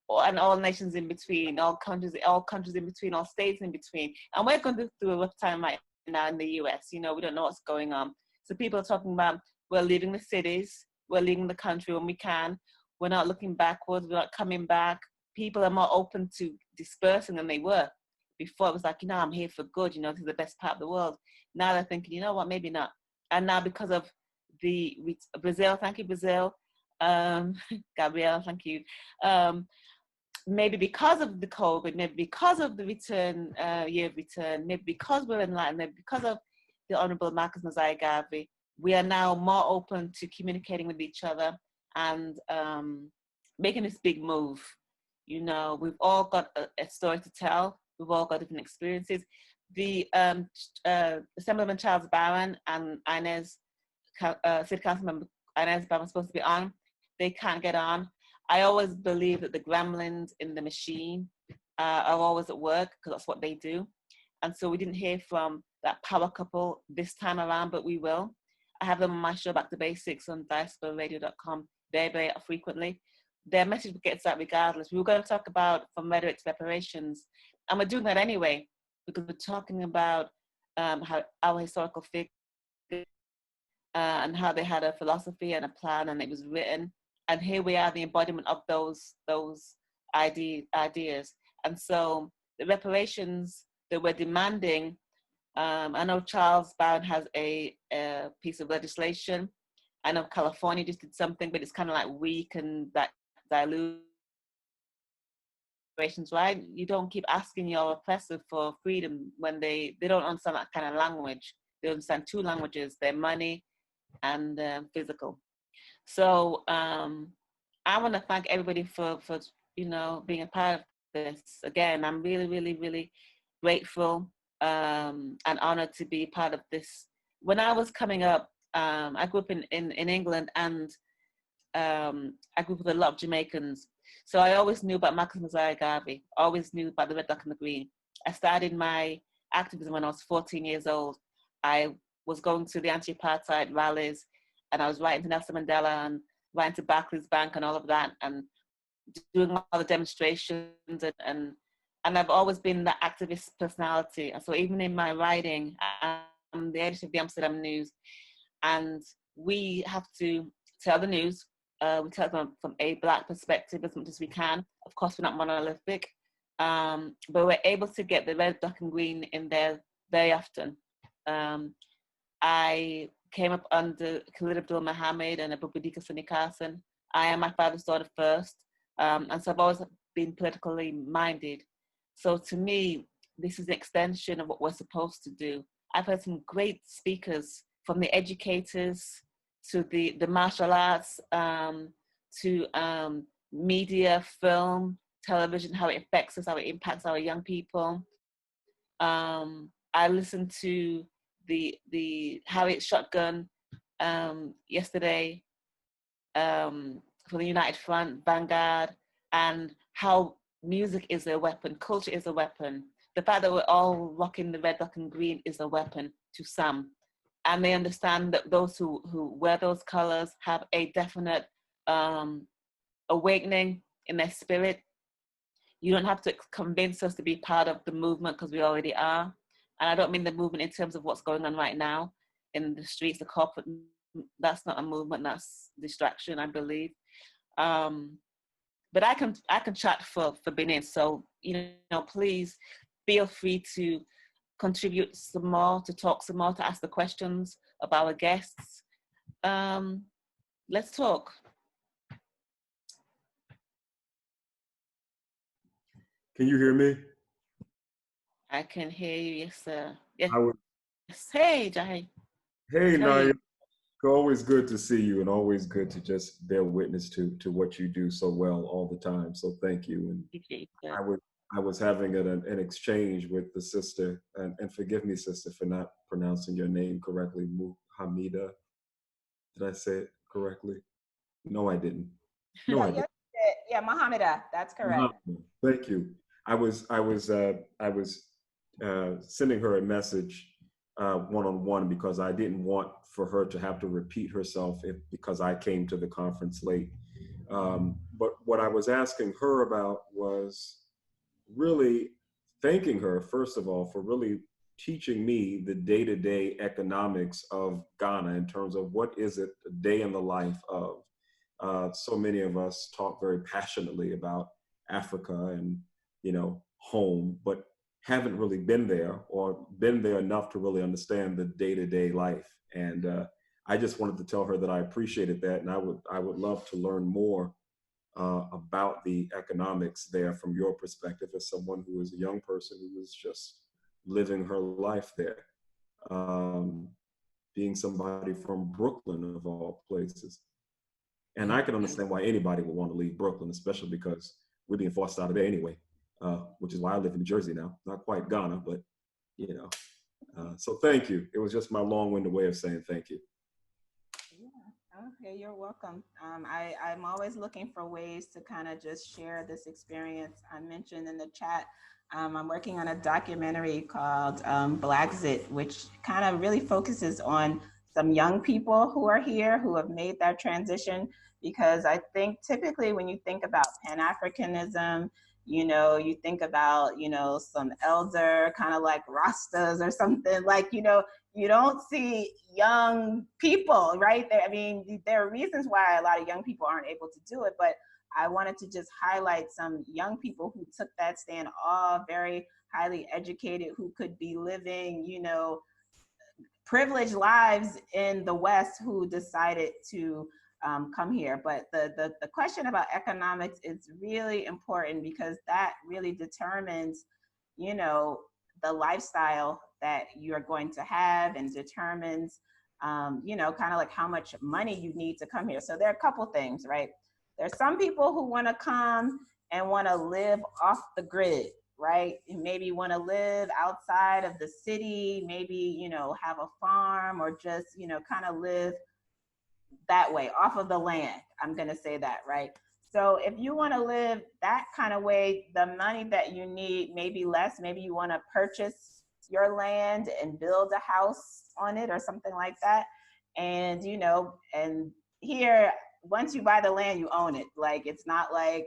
and all nations in between, all countries in between, all states in between. And we're going through a rough time right now in the US. You know, we don't know what's going on. So people are talking about we're leaving the cities, we're leaving the country when we can. We're not looking backwards, we're not coming back. People are more open to dispersing than they were. Before it was like, you know, I'm here for good, you know, this is the best part of the world. Now they're thinking, you know what, maybe not. And now because of the Brazil, thank you, Brazil. Gabrielle, thank you. Maybe because of the COVID, maybe because of the return, year of return, maybe because we're enlightened, maybe because of the Honorable Marcus Mosiah Garvey, we are now more open to communicating with each other and making this big move. You know, we've all got a story to tell. We've all got different experiences. The Assemblyman Charles Barron and Inez, City Council Member Inez Barron, supposed to be on. They can't get on. I always believe that the gremlins in the machine are always at work because that's what they do. And so we didn't hear from that power couple this time around, but we will. I have them on my show, Back to Basics, on diasporaradio.com very, very frequently. Their message gets out regardless. We were going to talk about from rhetoric to reparations, and we're doing that anyway because we're talking about how our historical figures and how they had a philosophy and a plan, and it was written. And here we are, the embodiment of those ideas. And so the reparations that we're demanding, I know Charles Barron has a piece of legislation. I know California just did something, but it's kind of like weak and that dilute reparations, right? You don't keep asking your oppressor for freedom when they don't understand that kind of language. They understand two languages, their money and physical. So I want to thank everybody for you know, being a part of this. Again, I'm really, really, really grateful and honored to be part of this. When I was coming up, I grew up in England, and I grew up with a lot of Jamaicans. So I always knew about Marcus Mosiah Garvey, always knew about the red, black, and the green. I started my activism when I was 14 years old. I was going to the anti-apartheid rallies, and I was writing to Nelson Mandela and writing to Barclays Bank and all of that, and doing all the demonstrations, and I've always been that activist personality. And so even in my writing, I'm the editor of the Amsterdam News, and we have to tell the news. We tell them from a Black perspective as much as we can. Of course, we're not monolithic, but we're able to get the red, black, and green in there very often. I came up under Khalid Abdul Muhammad and Abu Badika Sunni Carson. I am my father's daughter first, and so I've always been politically minded. So to me, this is an extension of what we're supposed to do. I've heard some great speakers, from the educators to the martial arts, to media, film, television, how it affects us, how it impacts our young people. I listened to the Harriet shotgun yesterday from the United Front, Vanguard, and how music is a weapon, culture is a weapon. The fact that we're all rocking the red, black, and green is a weapon to some. And they understand that those who wear those colors have a definite awakening in their spirit. You don't have to convince us to be part of the movement because we already are. And I don't mean the movement in terms of what's going on right now in the streets, the corporate, that's not a movement, that's distraction, I believe. But I can chat for Benin. So, you know, please feel free to contribute some more, to talk some more, to ask the questions of our guests. Let's talk. Can you hear me? I can hear you, yes, sir. Yes. Hey, Jahi. Hey, Naya. Always good to see you, and always good to just bear witness to what you do so well all the time. So thank you. And I was having an exchange with the sister, and forgive me, sister, for not pronouncing your name correctly. Muhamida. Did I say it correctly? No, I didn't. No, I didn't. Yeah, Muhammada. That's correct. Thank you. I was sending her a message one-on-one, because I didn't want for her to have to repeat herself because I came to the conference late. But what I was asking her about was really thanking her, first of all, for really teaching me the day-to-day economics of Ghana in terms of what is it a day in the life of. So many of us talk very passionately about Africa and, home, but haven't really been there or been there enough to really understand the day-to-day life. And I just wanted to tell her that I appreciated that, and I would love to learn more about the economics there from your perspective as someone who is a young person who was just living her life there, being somebody from Brooklyn of all places. And I can understand why anybody would want to leave Brooklyn, especially because we're being forced out of there anyway, which is why I live in New Jersey now. Not quite Ghana, but, so thank you. It was just my long-winded way of saying thank you. Okay, you're welcome. I'm always looking for ways to kind of just share this experience. I mentioned in the chat, I'm working on a documentary called Blackzit, which kind of really focuses on some young people who are here who have made that transition, because I think typically when you think about Pan-Africanism, you think about, some elder kind of like Rastas or something like, you don't see young people, right? There are reasons why a lot of young people aren't able to do it, but I wanted to just highlight some young people who took that stand, all very highly educated, who could be living, privileged lives in the West, who decided to come here. But the question about economics is really important, because that really determines, the lifestyle that you're going to have, and determines, kind of like how much money you need to come here. So there are a couple things, right? There's some people who want to come and want to live off the grid, right? And maybe want to live outside of the city, maybe, have a farm, or just, kind of live that way, off of the land. I'm going to say that, right? So if you want to live that kind of way, the money that you need may be less. Maybe you want to purchase your land and build a house on it or something like that. And, and here, once you buy the land, you own it. Like, it's not like,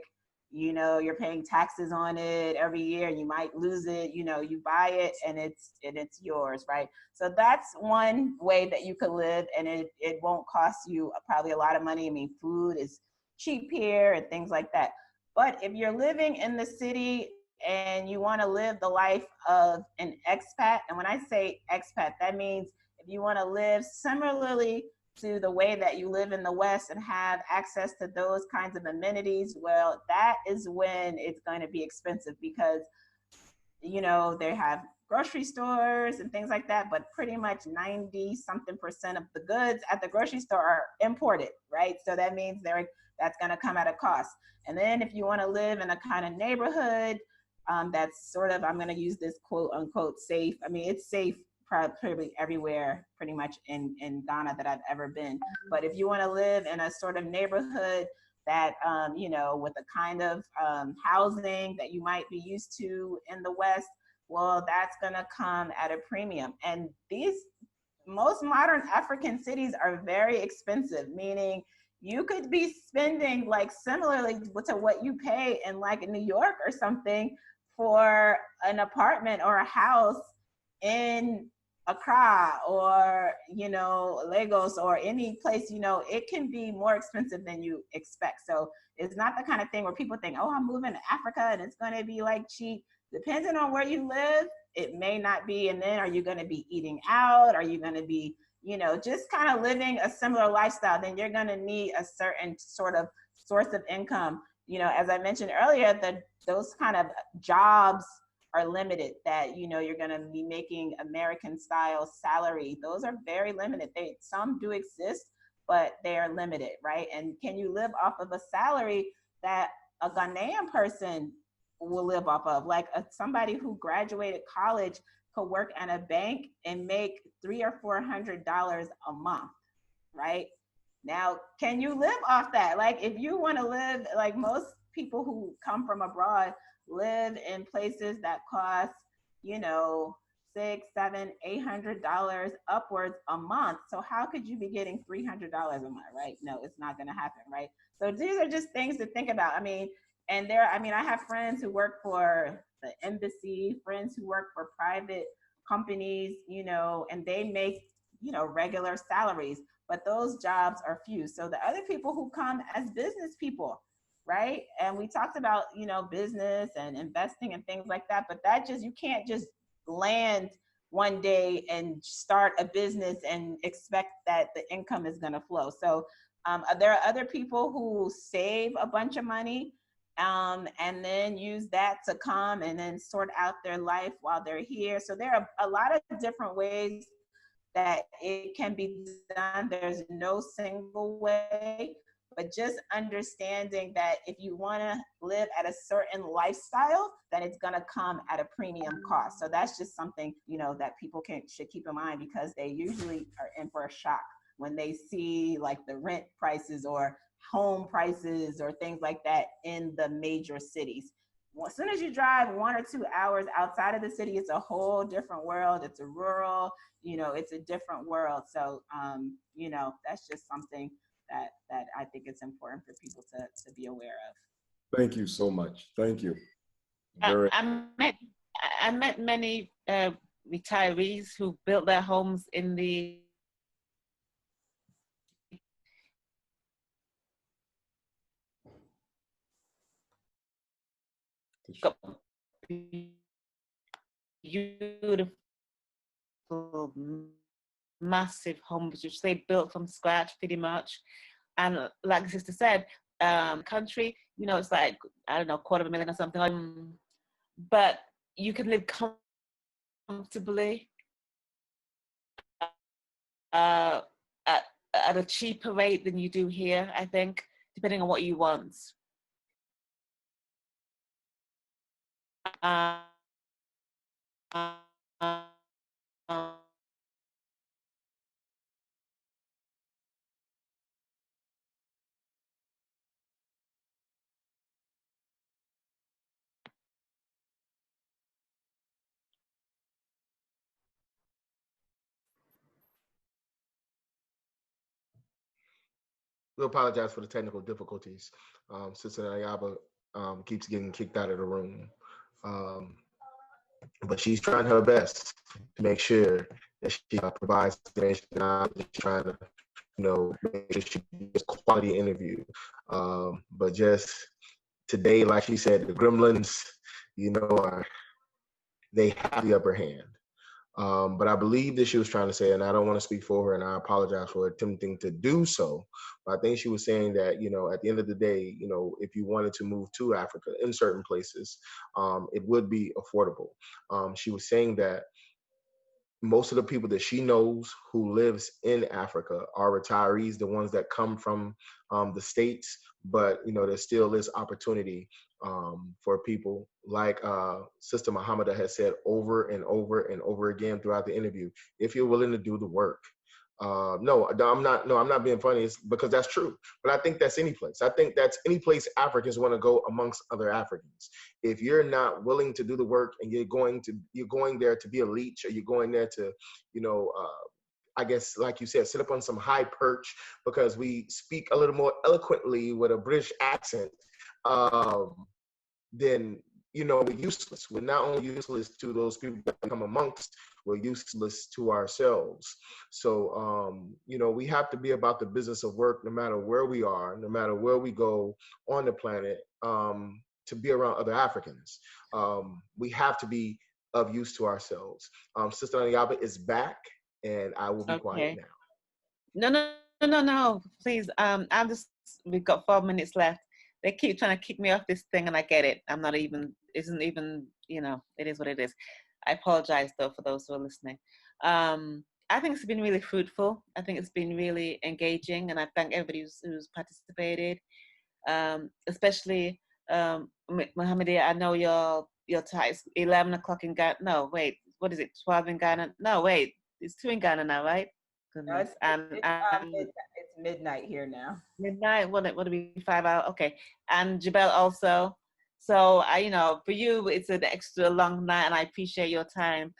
you're paying taxes on it every year and you might lose it. You buy it and it's yours, right? So that's one way that you could live, and it won't cost you probably a lot of money. I mean, food is cheap here and things like that. But if you're living in the city and you want to live the life of an expat, and when I say expat, that means if you want to live similarly to the way that you live in the West and have access to those kinds of amenities, well, that is when it's going to be expensive, because, they have grocery stores and things like that, but pretty much 90-something% of the goods at the grocery store are imported, right? So that means that's going to come at a cost. And then if you want to live in a kind of neighborhood that's sort of, I'm going to use this quote unquote safe. I mean, it's safe probably everywhere pretty much in Ghana that I've ever been. But if you want to live in a sort of neighborhood that, with the kind of housing that you might be used to in the West, well, that's going to come at a premium. And most modern African cities are very expensive, meaning you could be spending like similarly to what you pay in like New York or something for an apartment or a house in Accra or, Lagos or any place, it can be more expensive than you expect. So it's not the kind of thing where people think, oh, I'm moving to Africa and it's going to be like cheap. Depending on where you live, it may not be. And then are you going to be eating out? Are you going to be, just kind of living a similar lifestyle? Then you're going to need a certain sort of source of income. As I mentioned earlier, those kind of jobs are limited, that you're going to be making American style salary. Those are very limited. Some do exist, but they are limited, right? And can you live off of a salary that a Ghanaian person will live off of? Like somebody who graduated college could work at a bank and make $300 or $400 a month, right? Now, can you live off that? Like, if you want to live, like most people who come from abroad live in places that cost, you know, $600, $700, $800 upwards a month. So how could you be getting $300 a month, right? No, it's not going to happen, right? So these are just things to think about. I mean, I have friends who work for the embassy, friends who work for private companies, you know, and they make, you know, regular salaries, but those jobs are few. So the other people who come as business people, right? And we talked about, you know, business and investing and things like that, but that just, you can't just land one day and start a business and expect that the income is going to flow. So there are other people who save a bunch of money and then use that to come and then sort out their life while they're here. So there are a lot of different ways that it can be done. There's no single way, but just understanding that if you want to live at a certain lifestyle, then it's going to come at a premium cost. So that's just something, you know, that people should keep in mind, because they usually are in for a shock when they see like the rent prices or home prices or things like that in the major cities. As soon as you drive 1 or 2 hours outside of the city, it's a whole different world. It's a rural, you know, it's a different world. So, you know, that's just something that I think it's important for people to be aware of. Thank you so much. Thank you. I met many retirees who built their homes in the beautiful, massive homes which they built from scratch pretty much. And like the sister said, country, you know, it's like, I don't know, $250,000 or something. But you can live comfortably at a cheaper rate than you do here, I think, depending on what you want. We apologize for the technical difficulties. Sister Nayaba keeps getting kicked out of the room. But she's trying her best to make sure that she provides information. She's trying to, you know, make sure she gets quality interview. But just today, like she said, the gremlins, you know, they have the upper hand. But I believe that she was trying to say, and I don't want to speak for her, and I apologize for attempting to do so. But I think she was saying that, you know, at the end of the day, you know, if you wanted to move to Africa in certain places, it would be affordable. She was saying that most of the people that she knows who lives in Africa are retirees, the ones that come from the States, but, you know, there still is opportunity for people like Sister Muhammad has said over and over and over again throughout the interview, if you're willing to do the work. No, I'm not being funny. It's because that's true. But I think that's any place. I think that's any place Africans want to go amongst other Africans. If you're not willing to do the work and you're going there to be a leech, or you're going there to, you know, I guess, like you said, sit up on some high perch because we speak a little more eloquently with a British accent, then, you know, we're useless. We're not only useless to those people that come amongst, we're useless to ourselves. So, you know, we have to be about the business of work, no matter where we are, no matter where we go on the planet, to be around other Africans. We have to be of use to ourselves. Sister Nayaba is back, and I will be quiet now. No, please. We've got 4 minutes left. They keep trying to kick me off this thing, and I get it. Isn't even, you know, it is what it is. I apologize, though, for those who are listening. I think it's been really fruitful. I think it's been really engaging, and I thank everybody who's participated, especially Mohammedia. I know your time is 11 o'clock in Ghana. No, wait, what is it? 12 in Ghana? No, wait, it's 2 in Ghana now, right? No, it's midnight here now. Midnight. What do we 5 hours? Okay, and Jabel also. So for you, it's an extra long night, and I appreciate your time.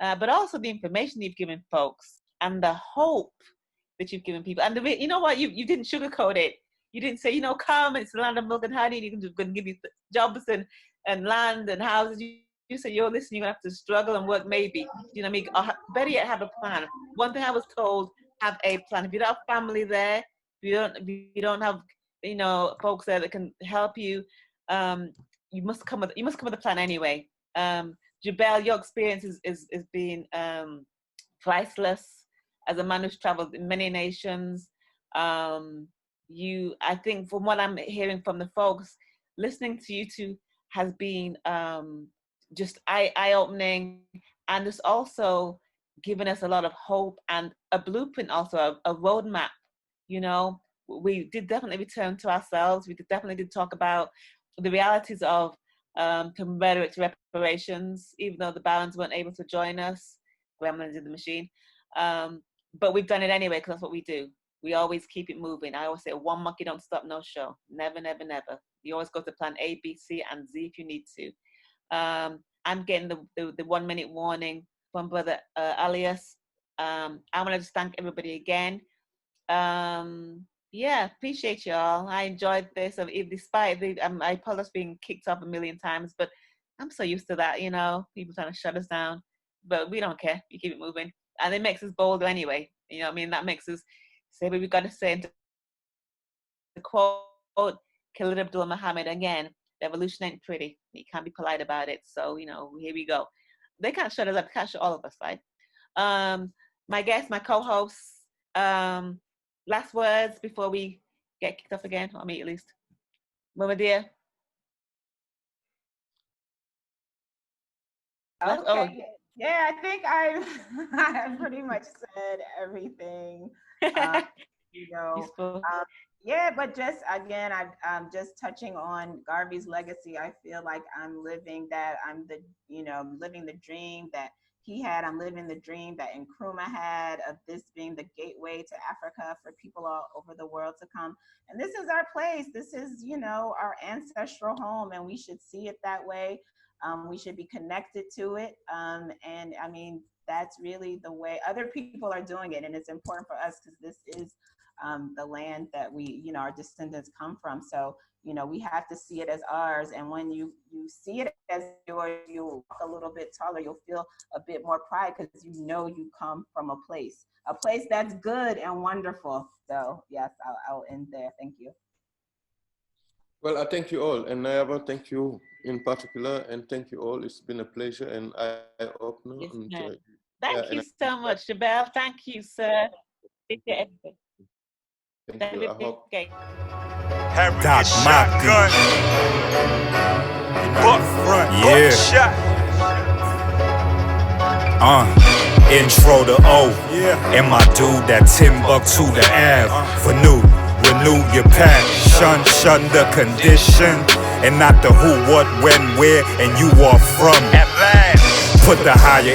But also the information you've given folks and the hope that you've given people. And you know what? You didn't sugarcoat it. You didn't say, come, it's the land of milk and honey. You're going to give you jobs and land and houses. You say, listen, you're going to have to struggle and work maybe. You know what I mean? Or better yet, have a plan. One thing I was told, have a plan. If you don't have family there, if you don't have, folks there that can help you, you must come with a plan anyway. Jabel, your experience is being priceless as a man who's traveled in many nations. I think from what I'm hearing from the folks, listening to you two has been just eye-opening, and it's also given us a lot of hope and a blueprint, also a roadmap. We did definitely return to ourselves. We definitely did talk about the realities of Confederate reparations, even though the Barons weren't able to join us. Gremlins in the machine. But we've done it anyway, because that's what we do. We always keep it moving. I always say, one monkey don't stop no show. Never, never, never. You always go to plan A, B, C, and Z if you need to. I'm getting the 1 minute warning from Brother Alias. I want to just thank everybody again. Appreciate y'all. I enjoyed this. Despite I apologize being kicked off a million times, but I'm so used to that, people trying to shut us down. But we don't care. We keep it moving. And it makes us bolder anyway. That makes us say what we've got to say. And to quote Khalid Abdul Muhammad again, revolution ain't pretty. You can't be polite about it. So, here we go. They can't shut us up. They can't shut all of us, right? My guest, my co-hosts, last words before we get kicked off again, or me at least. Mama dear. Okay. Yeah, I think I pretty much said everything. But just again, I'm just touching on Garvey's legacy. I feel like I'm living that. I'm living the dream that he had. I'm living the dream that Nkrumah had, of this being the gateway to Africa for people all over the world to come. And this is our place. This is, our ancestral home, and we should see it that way. We should be connected to it. And I mean, that's really the way other people are doing it. And it's important for us because this is the land that we, our descendants come from. So, we have to see it as ours. And when you see it as yours, you'll walk a little bit taller. You'll feel a bit more pride because you come from a place that's good and wonderful. So yes, I'll end there. Thank you. Well, I thank you all, and Nayaba, thank you in particular, and thank you all. It's been a pleasure, and opener. Yes, thank you so much, Jabel. Thank you, sir. Thank you. I hope. Doc shotgun. Buck shot. Intro to O. And my dude, that Timbuktu to Ave. Renew your passion, shun the condition, and not the who, what, when, where, and you are from. At last, put the higher